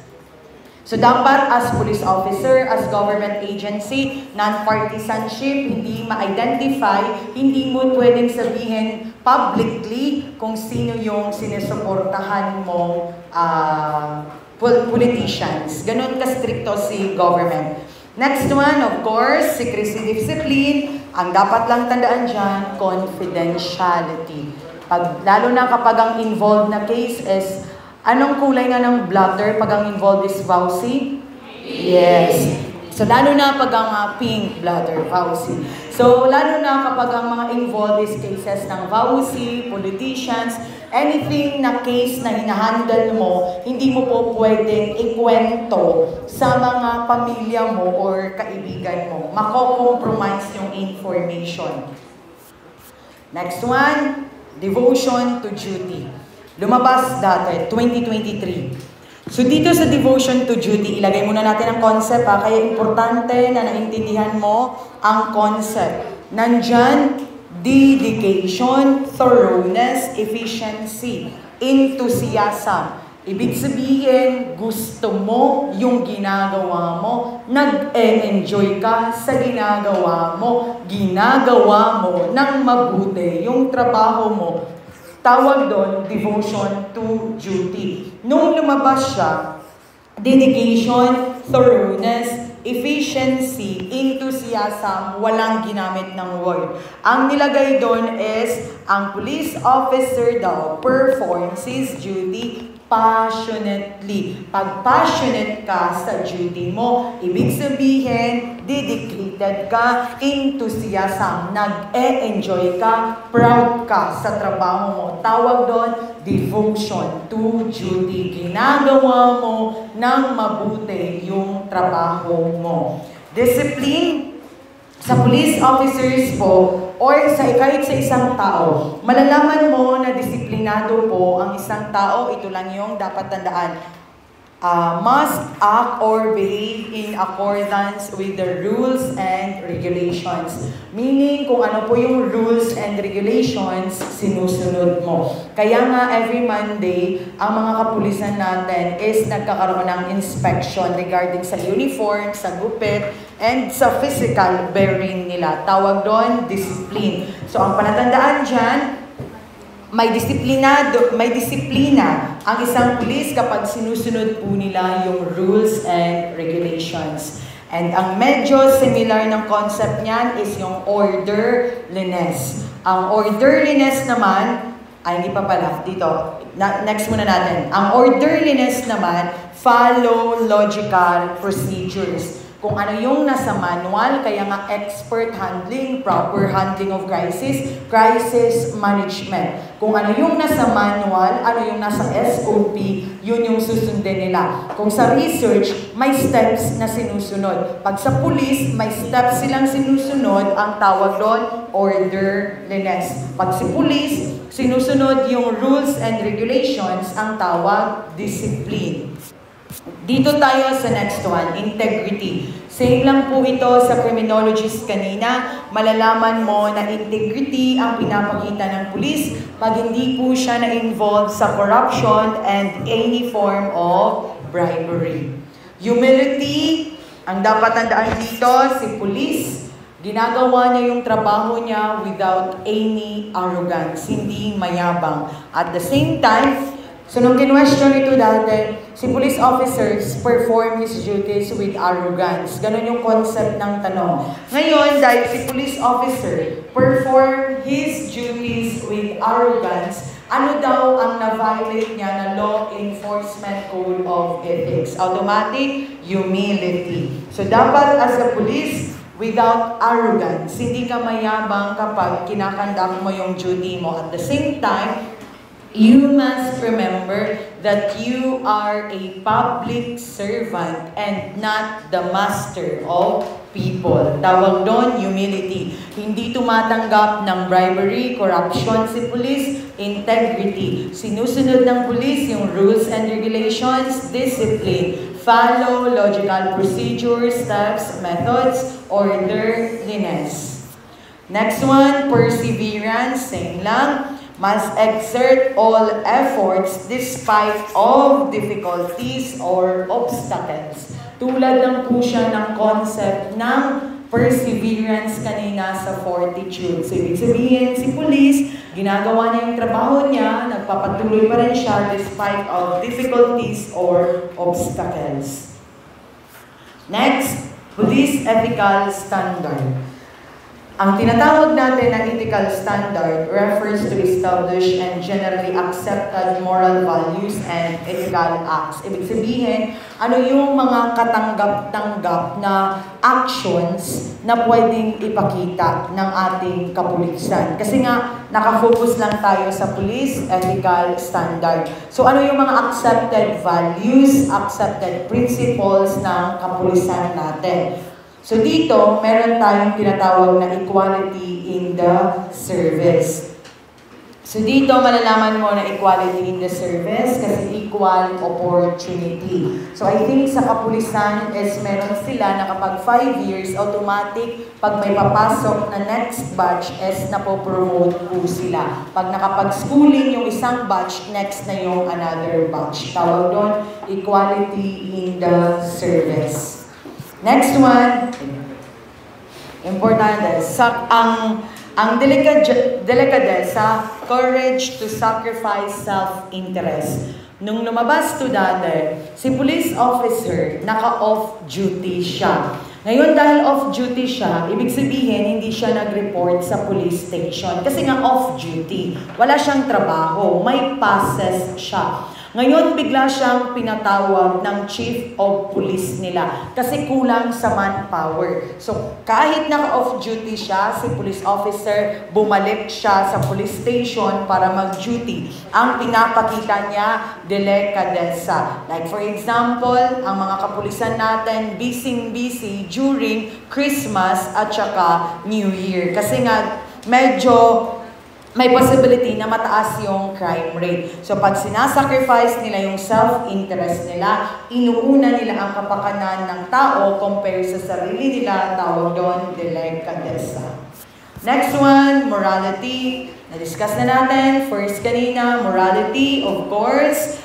So dapat as police officer, as government agency, non-partisanship, hindi ma-identify, hindi mo pwedeng sabihin publicly kung sino yung sinusuportahan mong politicians. Ganun ka-stricto si government. Next one, of course, secrecy discipline. Ang dapat lang tandaan dyan, confidentiality. Lalo na kapag ang involved na case is anong kulay nga ng blotter pag ang involved is VAUSI? Yes. So, lalo na pag ang pink blotter, VAUSI. So, lalo na kapag ang mga involved is cases ng VAUSI, politicians, anything na case na hinahandle mo, hindi mo po pwedeng ikwento sa mga pamilya mo or kaibigan mo. Mako-compromise yung information. Next one, devotion to duty. Lumabas dati, 2023. So dito sa devotion to duty, ilagay muna natin ang concept kaya importante na naintindihan mo ang concept. Nandyan, dedication, thoroughness, efficiency, enthusiasm. Ibig sabihin, gusto mo yung ginagawa mo, nag-enjoy ka sa ginagawa mo ng mabuti yung trabaho mo. Tawag doon, devotion to duty. Nung lumabas siya, dedication, thoroughness, efficiency, enthusiasm, walang ginamit ng word. Ang nilagay doon is, ang police officer daw performs his duty passionately. Pag passionate ka sa duty mo, ibig sabihin, dedicated ka, enthusiasm, nag-e-enjoy ka, proud ka sa trabaho mo. Tawag doon, devotion to duty. Ginagawa mo ng mabuti yung trabaho mo. Discipline, sa police officers po, or kahit sa isang tao, malalaman mo na disiplinado po ang isang tao, ito lang yung dapat tandaan. Must act or behave in accordance with the rules and regulations. Meaning, kung ano po yung rules and regulations, sinusunod mo. Kaya nga, every Monday, ang mga kapulisan natin is nagkakaroon ng inspection regarding sa uniform, sa gupit, and sa physical bearing nila. Tawag doon, discipline. So, ang panatandaan dyan, may disiplina ang isang pulis kapag sinusunod po nila yung rules and regulations. And ang medyo similar ng concept niyan is yung orderliness. Ang orderliness naman, hindi pa pala, dito, next muna natin. Ang orderliness naman, follow logical procedures. Kung ano yung nasa manual, kaya nga expert handling, proper handling of crisis management. Kung ano yung nasa manual, ano yung nasa SOP, yun yung susundin nila. Kung sa research, may steps na sinusunod. Pag sa police, may steps silang sinusunod, ang tawag doon, orderliness. Pag si police, sinusunod yung rules and regulations, ang tawag, discipline. Dito tayo sa next one, integrity. Same lang po ito sa criminologist kanina. Malalaman mo na integrity ang pinapakita ng pulis pag hindi po siya na-involve sa corruption and any form of bribery. Humility, ang dapat tandaan dito, si pulis, ginagawa niya yung trabaho niya without any arrogance, hindi mayabang. At the same time, so nung kinwestiyon ito dati, si police officers perform his duties with arrogance. Ganon yung concept ng tanong. Ngayon, dahil si police officer perform his duties with arrogance, ano daw ang na-violate niya na law enforcement code of ethics? Automatic humility. So dapat as a police, without arrogance, hindi ka mayabang kapag kinakandak mo yung duty mo. At the same time, you must remember that you are a public servant and not the master of people. Tawag doon, humility. Hindi tumatanggap ng bribery, corruption si police, integrity. Sinusunod ng police yung rules and regulations, discipline. Follow logical procedures, steps, methods, orderliness. Next one, perseverance. Same lang. Must exert all efforts despite of difficulties or obstacles. Tulad lang po siya ng concept ng perseverance kanina sa fortitude. So, ibig sabihin, si police, ginagawa niya yung trabaho niya, nagpapatuloy pa rin siya despite of difficulties or obstacles. Next, police ethical standard. Ang tinatawag natin na ethical standard refers to established and generally accepted moral values and ethical acts. Ibig sabihin, ano yung mga katanggap-tanggap na actions na pwedeng ipakita ng ating kapulisan. Kasi nga, nakafocus lang tayo sa police ethical standard. So ano yung mga accepted values, accepted principles ng kapulisan natin? So dito, meron tayong tinatawag na equality in the service. So dito, malalaman mo na equality in the service kasi equal opportunity. So I think sa kapulisan is meron sila na kapag 5 years, automatic, pag may papasok na next batch is napopromote po sila. Pag nakapag-schooling yung isang batch, next na yung another batch. Tawag doon, equality in the service. Next one, importante, ang delikadesa, courage to sacrifice self-interest. Nung lumabas to dati, si police officer, naka-off duty siya. Ngayon dahil off duty siya, ibig sabihin hindi siya nag-report sa police station. Kasi nga off duty, wala siyang trabaho, may passes siya. Ngayon, bigla siyang pinatawag ng chief of police nila kasi kulang sa manpower. So, kahit naka-off duty siya, si police officer, bumalik siya sa police station para mag-duty. Ang pinapakita niya, delikadesa. Like for example, ang mga kapulisan natin, busy during Christmas at saka New Year. Kasi nga, medyo may possibility na mataas yung crime rate. So pag sinasacrifice nila yung self-interest nila, inuuna nila ang kapakanan ng tao compare sa sarili nila, tawag doon, delikadesa. Next one, morality. Na-discuss na natin. First kanina, morality, of course.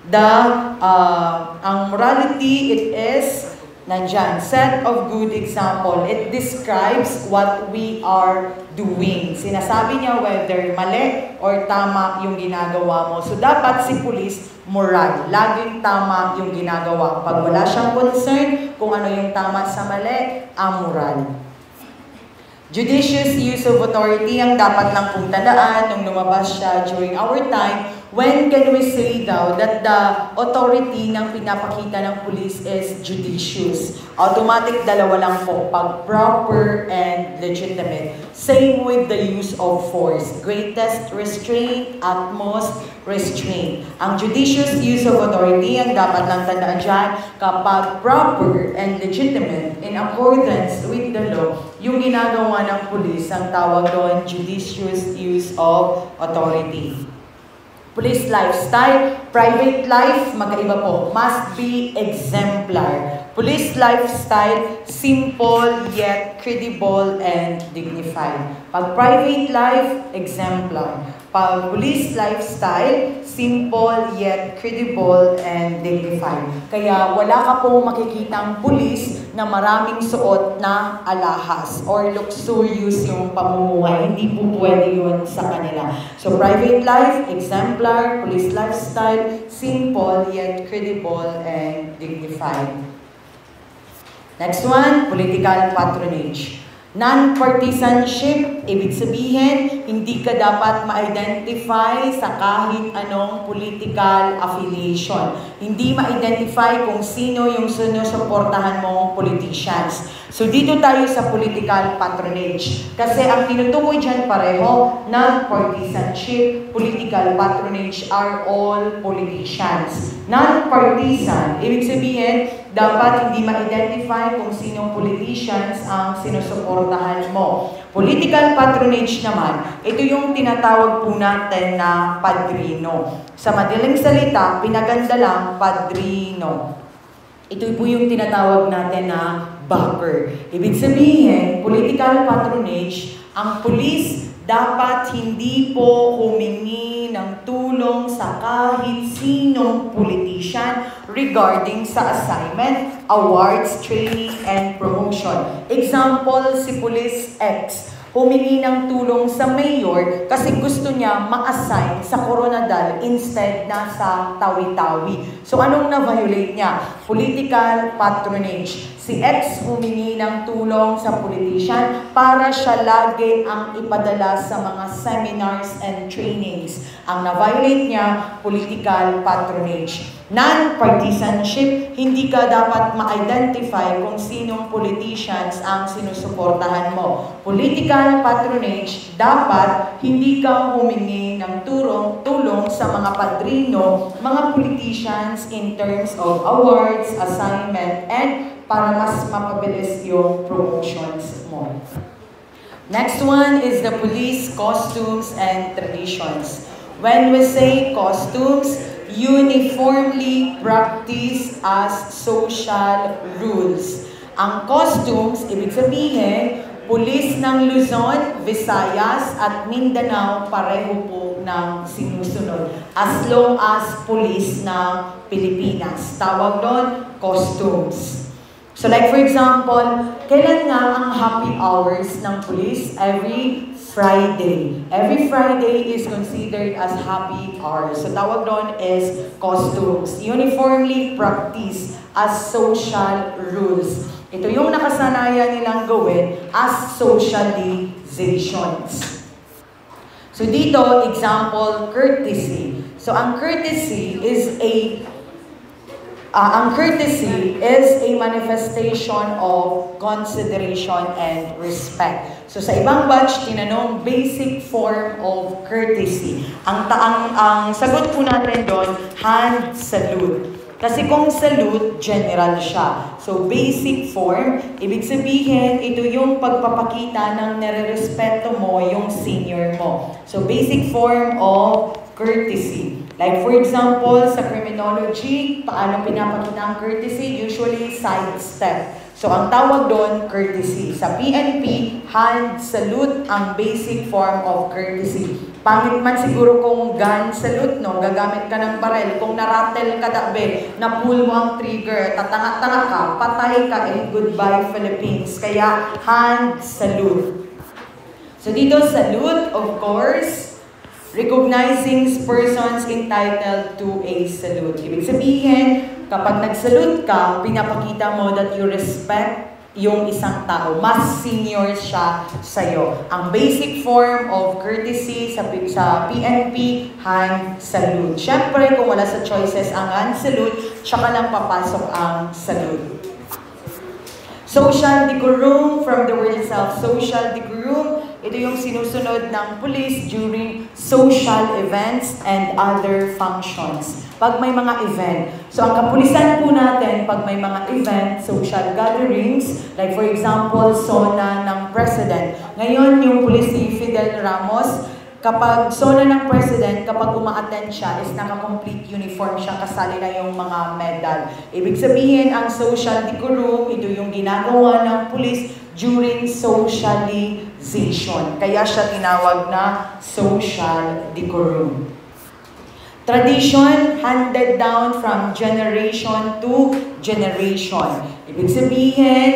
Ang morality, it is nandyan, set of good example. It describes what we are doing. Sinasabi niya whether mali or tama yung ginagawa mo. So, dapat si police, moral. Laging tama yung ginagawa. Pag wala siyang concern kung ano yung tama sa mali, amoral. Judicious use of authority ang dapat lang pong tandaan nung lumabas siya during our time. When can we say daw that the authority ng pinapakita ng police is judicious? Automatic, dalawa lang po. Pag proper and legitimate. Same with the use of force. Greatest restraint, utmost restraint. Ang judicious use of authority, ang dapat lang tandaan dyan, kapag proper and legitimate in accordance with the law, yung ginagawa ng police, ang tawag doon, judicious use of authority. Police lifestyle, private life, magkaiba po. Must be exemplar. Police lifestyle, simple yet credible and dignified. Pag private life, exemplar. Pag police lifestyle, simple yet credible and dignified. Kaya wala ka pong makikitang pulis na maraming suot na alahas or luxurious yung pamumuhay. Hindi po pwede yun sa kanila. So private life, exemplar, police lifestyle, simple yet credible and dignified. Next one, political patronage. Non-partisanship, ibig sabihin, hindi ka dapat ma-identify sa kahit anong political affiliation. Hindi ma-identify kung sino yung sinusuportahan mong politicians. So dito tayo sa political patronage. Kasi ang tinutukoy dyan pareho, non-partisanship, political patronage are all politicians. Non-partisan, ibig sabihin, dapat hindi ma-identify kung sinong politicians ang sinusuportahan mo. Political patronage naman, ito yung tinatawag po natin na padrino. Sa madaling salita, pinaganda lang, padrino. Ito po yung tinatawag natin na backer. Ibig sabihin, political patronage, ang pulis dapat hindi po humingi ng tulong sa kahit sinong politician regarding sa assignment, awards, training, and promotion. Example, si Police X, humingi ng tulong sa mayor kasi gusto niya ma-assign sa Coronadal instead na sa Tawi-Tawi. So anong na-violate niya? Political patronage. Si X humingi ng tulong sa politician para siya lagi ang ipadala sa mga seminars and trainings. Ang na-violate niya, political patronage. Non-partisanship, hindi ka dapat ma-identify kung sinong politicians ang sinusuportahan mo. Political patronage, dapat hindi ka humingi ng tulong sa mga padrino, mga politicians in terms of awards, assignment, and para mas mapabilis yung promotions mo. Next one is the police costumes and traditions. When we say costumes, uniformly practice as social rules. Ang costumes, ibig sabihin, pulis ng Luzon, Visayas, at Mindanao pareho po ng sinusunod. As long as pulis ng Pilipinas. Tawag doon, costumes. So like for example, kailan nga ang happy hours ng pulis? Every Friday. Every Friday is considered as happy hours. So tawag doon is costumes. Uniformly practice as social rules. Ito yung nakasanayan nilang gawin as socializations. So dito, example, courtesy. So ang courtesy is a manifestation of consideration and respect. So sa ibang batch, tinanong basic form of courtesy. Ang sagot po natin doon, hand salute. Kasi kung salute, general siya. So basic form, ibig sabihin, ito yung pagpapakita ng nare-respeto mo yung senior mo. So basic form of courtesy. Like for example, sa criminology, paano pinapakita ang courtesy? Usually side step. So ang tawag doon, courtesy. Sa PNP, hand salute ang basic form of courtesy. Pangit man siguro kung gun salute, no? Gagamit ka ng barel. Kung naratel ka dabe, na-pull mo ang trigger, tatanga-tanga ka, patay ka, and goodbye Philippines. Kaya hand salute. So dito, salute, of course, recognizing persons entitled to a salute. Ibig sabihin, kapag nag-salute ka, pinapakita mo that you respect yung isang tao. Mas senior siya sa'yo. Ang basic form of courtesy sa PNP, hand salute. Siyempre, kung wala sa choices ang hand salute, tsaka lang papasok ang salute. Social decorum, from the word itself, social decorum, ito yung sinusunod ng police during social events and other functions. Pag may mga event. So ang kapulisan po natin, pag may mga event, social gatherings, like for example, SONA ng President. Ngayon, yung police ni Fidel Ramos, kapag zona ng president, kapag uma-attend siya, is naka-complete uniform siya, kasali na yung mga medal. Ibig sabihin, ang social decorum, ito yung ginagawa ng pulis during socialization. Kaya siya tinawag na social decorum. Tradition handed down from generation to generation. Ibig sabihin,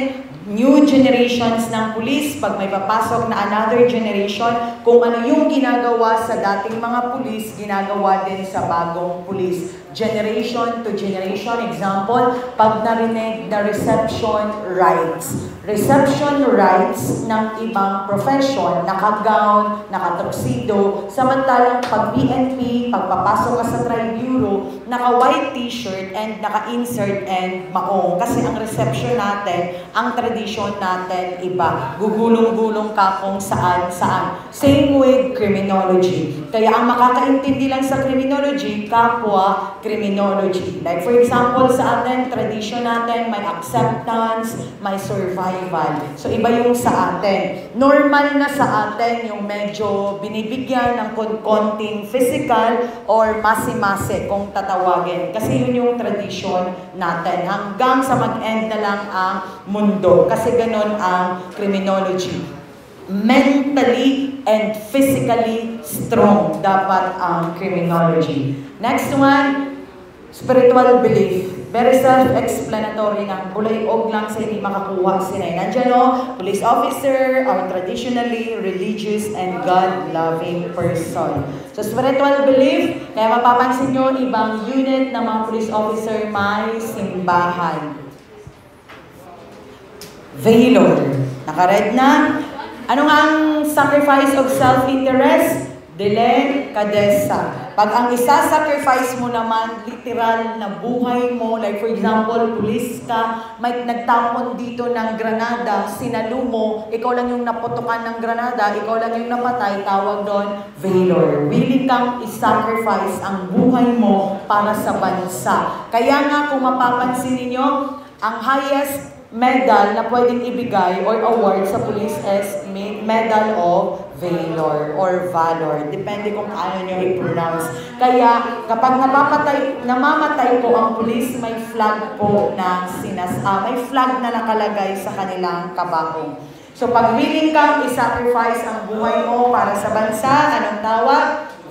new generations ng pulis, pag may papasok na another generation, kung ano yung ginagawa sa dating mga pulis, ginagawa din sa bagong pulis. Generation to generation. Example, pag narinig na reception rights. Reception rights ng ibang profession, naka-gown, naka-tuxedo, samantalang pag PNP, pagpapasok ka sa Tri-Bureau, naka-white t-shirt and naka-insert and maong. Kasi ang reception natin, ang tradition natin iba. Gugulong-gulong ka kung saan-saan. Same with criminology. Kaya ang makakaintindi lang sa criminology, kapwa criminology. Like for example, sa atin, tradition natin, may acceptance, may survival. So iba yung sa atin. Normal na sa atin yung medyo binibigyan ng konting physical or masi-masi kung tatawagin. Kasi yun yung tradition natin. Hanggang sa mag-end na lang ang mundo. Kasi ganun ang criminology. Mentally and physically strong dapat ang criminology. Next one, spiritual belief. Very self-explanatory ng bulay-og lang sa hindi makakuha sinay. Nandiyan o, police officer are traditionally religious and God-loving person. So spiritual belief, kaya mapapansin nyo, ibang unit ng mga police officer may simbahan. Valor. Naka-red na. Ano nga ang sacrifice of self-interest? Delicadeza. Pag ang isa-sacrifice mo naman, literal na buhay mo, like for example, pulis ka, may nagtapon dito ng granada, sinalo mo, ikaw lang yung naputukan ng granada, ikaw lang yung napatay, tawag doon, valor. Willing kang isacrifice ang buhay mo para sa bansa. Kaya nga kung mapapansin ninyo, ang highest medal na pwedeng ibigay or award sa police is Medal of Valor or Valor. Depende kung ano nyo i-pronounce. Kaya kapag namamatay po ang police, may flag po na may flag na nakalagay sa kanilang kabaong. So pag willing kang isacrifice ang buhay mo para sa bansa, anong tawag?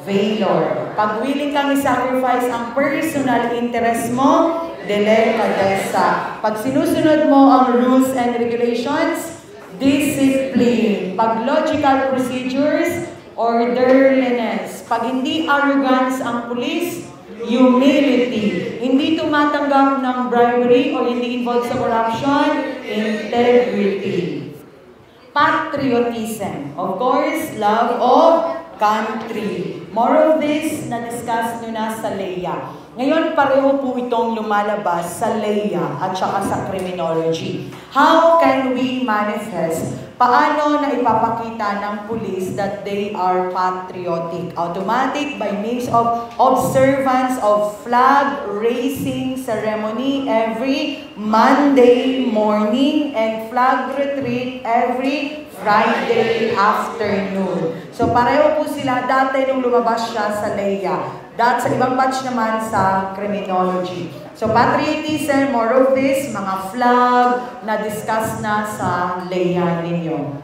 Valor. Pag willing kang isacrifice ang personal interest mo, delicadeza. Pag sinusunod mo ang rules and regulations, discipline. Pag logical procedures, orderliness. Pag hindi arrogance ang police, humility. Hindi tumatanggap ng bribery o hindi involved sa corruption, integrity. Patriotism. Of course, love of country. More of this na-discuss nyo na sa Leia. Ngayon, pareho po itong lumalabas sa Leia at saka sa criminology. How can we manifest? Paano na ipapakita ng police that they are patriotic? Automatic by means of observance of flag raising ceremony every Monday morning and flag retreat every Friday afternoon. So pareho po sila dati nung lumabas siya sa Leia. Sa ibang batch naman sa criminology. So patriotism, more of this, mga flag na discuss na sa Leia ninyo.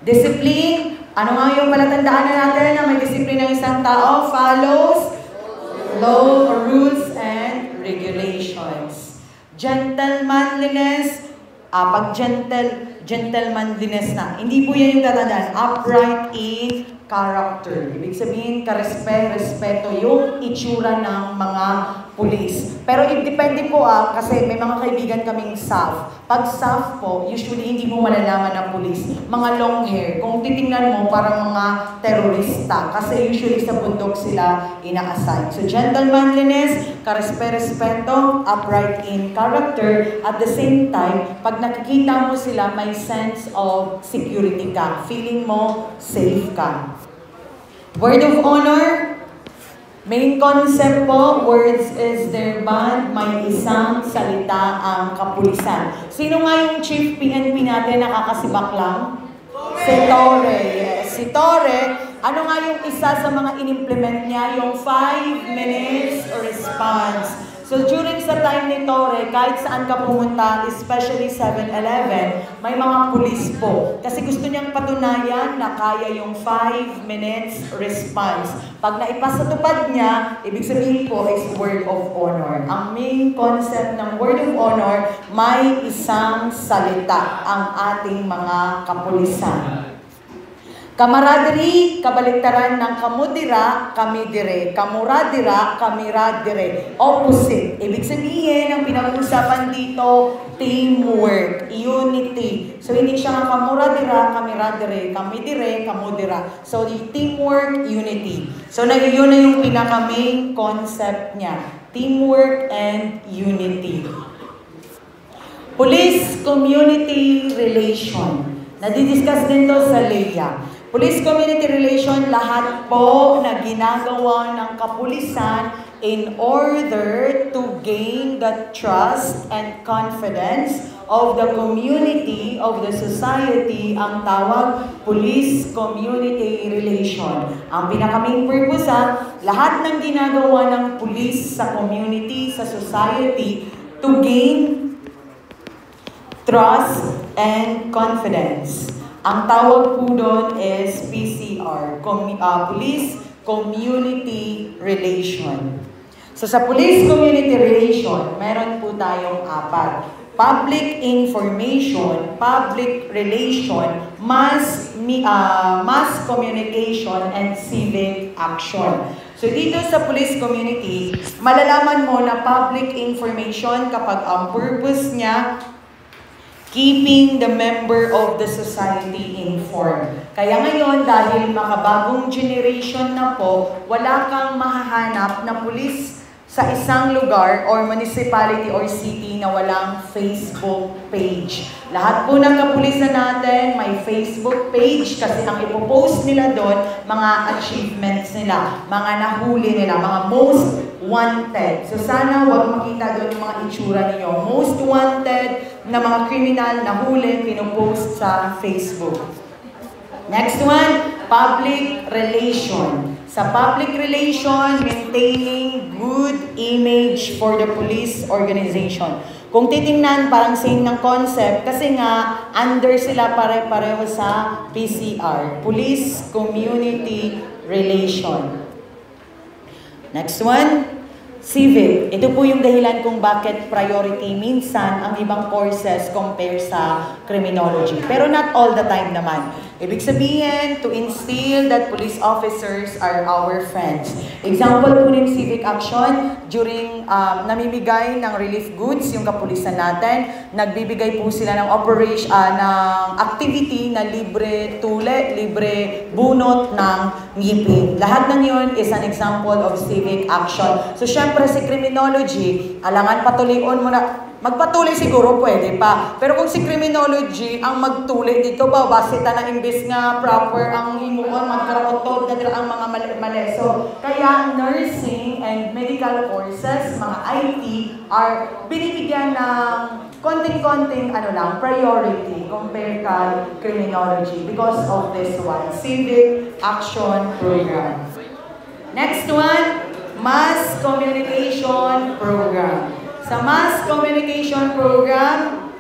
Discipline, ano nga yung palatandaan natin na may discipline ng isang tao? Follows law, rules, and regulations. Gentlemanliness, pag gentlemanliness na, hindi po yan yung tatandaan. Upright in character. Ibig sabihin, respeto yung itsura ng mga pulis. Pero depende po kasi may mga kaibigan kaming SAF. Pag SAF po, usually hindi mo malalaman ng pulis. Mga long hair. Kung titingnan mo, parang mga terorista. Kasi usually sa bundok sila ina-assign. So gentlemanliness, respeto, upright in character. At the same time, pag nakikita mo sila, may sense of security ka. Feeling mo safe ka. Word of honor, main concept po, words is their bond, may isang salita ang kapulisan. Sino nga yung chief PNP natin nakakasibak lang? Si Torre. Yes. Si Torre, Ano nga yung isa sa mga in-implement niya? Yung 5 minutes response. So during sa time ni Torre, kahit saan ka pumunta, especially 7-Eleven, may mga pulis po. Kasi gusto niyang patunayan na kaya yung 5 minutes response. Pag naipasatupad niya, ibig sabihin po is word of honor. Ang main concept ng word of honor, may isang salita ang ating mga kapulisan. Camaraderie, kabaliktaran ng kamudira, kamidire. Kamuradira, kamiradire. Opposite. Ibig sabihin, ang pinag-uusapan dito, teamwork, unity. So, hindi siya nga kamuradira, kamiradire, kamidire, kamudira. So, teamwork, unity. So, yun na yung pinaka-main concept niya. Teamwork and unity. Police-community relation. Nadidiscuss din to sa LEA. Police-community relation, lahat po na ginagawa ng kapulisan in order to gain the trust and confidence of the community, of the society, ang tawag police-community relation. Ang pinaka-main purpose, lahat ng ginagawa ng police sa community, sa society, to gain trust and confidence. Ang tawag po doon is PCR, Police Community Relation. So sa Police Community Relation, meron po tayong 4. Public information, public relation, mass communication, and civic action. So dito sa police community, malalaman mo na public information kapag ang purpose niya, keeping the member of the society informed. Kaya ngayon, dahil makabagong generation na po, wala kang mahahanap na pulis sa isang lugar or municipality or city na walang Facebook page. Lahat po ng kapulisan natin may Facebook page kasi ang ipopost nila doon, mga achievements nila, mga nahuli nila, mga most wanted. So sana huwag makita doon yung mga itsura ninyo. Most wanted na mga kriminal na huli, pinopost sa Facebook. Next one, public relation. Sa public relation, maintaining good image for the police organization. Kung titingnan, parang same ng concept kasi nga, under sila pare-pareho sa PCR, Police Community Relation. Next one, civic. Ito po yung dahilan kung bakit priority minsan ang ibang courses compare sa criminology. Pero not all the time naman. Ibig sabihin, to instill that police officers are our friends. Example po ng civic action, during namimigay ng relief goods, yung kapulisan natin, nagbibigay po sila ng operation, ng activity na libre tule, libre bunot ng ngipin. Lahat ng yun is an example of civic action. So, syempre, si criminology, alangan patuloy-on mo na, magpatuloy siguro pwede pa. Pero kung si criminology ang magtuloy dito ba, basita na imbes nga proper ang himuon, magkaroon na ang mga mali. So, kaya nursing and medical courses, mga IT, are binibigyan ng konting-konting priority compared kay criminology because of this one, civic action program. Next one, mass communication program. Sa mass communication program,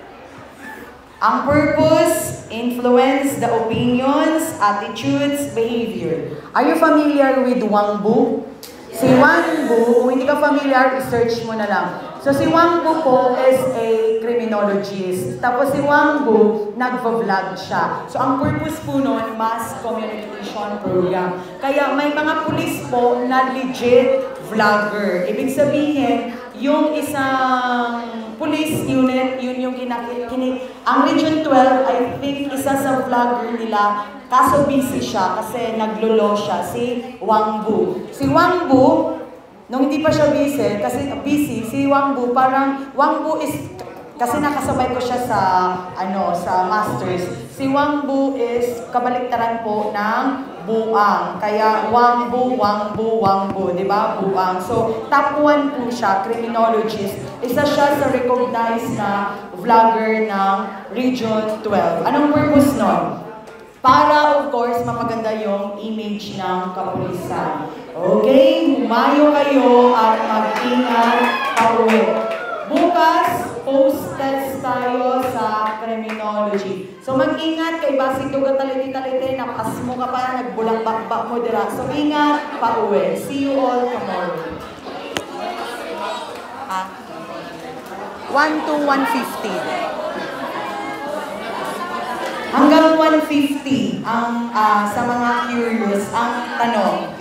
ang purpose, influence the opinions, attitudes, behavior. Are you familiar with Wang Bu? Si Wang Bu, kung hindi ka familiar, i-search mo na lang. So si Wang Bu po is a criminologist. Tapos si Wang Bu, nagvo-vlog siya. So ang purpose po nun, mass communication program. Kaya may mga pulis po na legit vlogger. Ibig sabihin, yung isang police unit, yun yung ang Region 12, I think, isa sa vlogger nila, kaso busy siya kasi naglolo siya, si Wang Bu. Si Wang Bu, nung hindi pa siya busy, si Wang Bu, parang, Wang Bu is, kasi nakasabay ko siya sa masters. Si Wang Bu is kabaliktaran po ng buang. Kaya Wang Bu, Wang Bu, Wang Bu, di ba? Buang. So, top 1 po siya, criminologist. Isa siya sa recognized na vlogger ng Region 12. Anong purpose nun? Para, of course, mapaganda yung image ng kapulisan. Okay, humayo kayo at mag-ingat pauwi. Bukas, post-test tayo sa criminology. So mag-ingat kay basig duga taliti-taliti, napas mo ka pa, nagbulang-bakbak mo dira. So ingat, pauwi. See you all tomorrow. 1 to 150. Hanggang 150 ang sa mga curious ang tanong.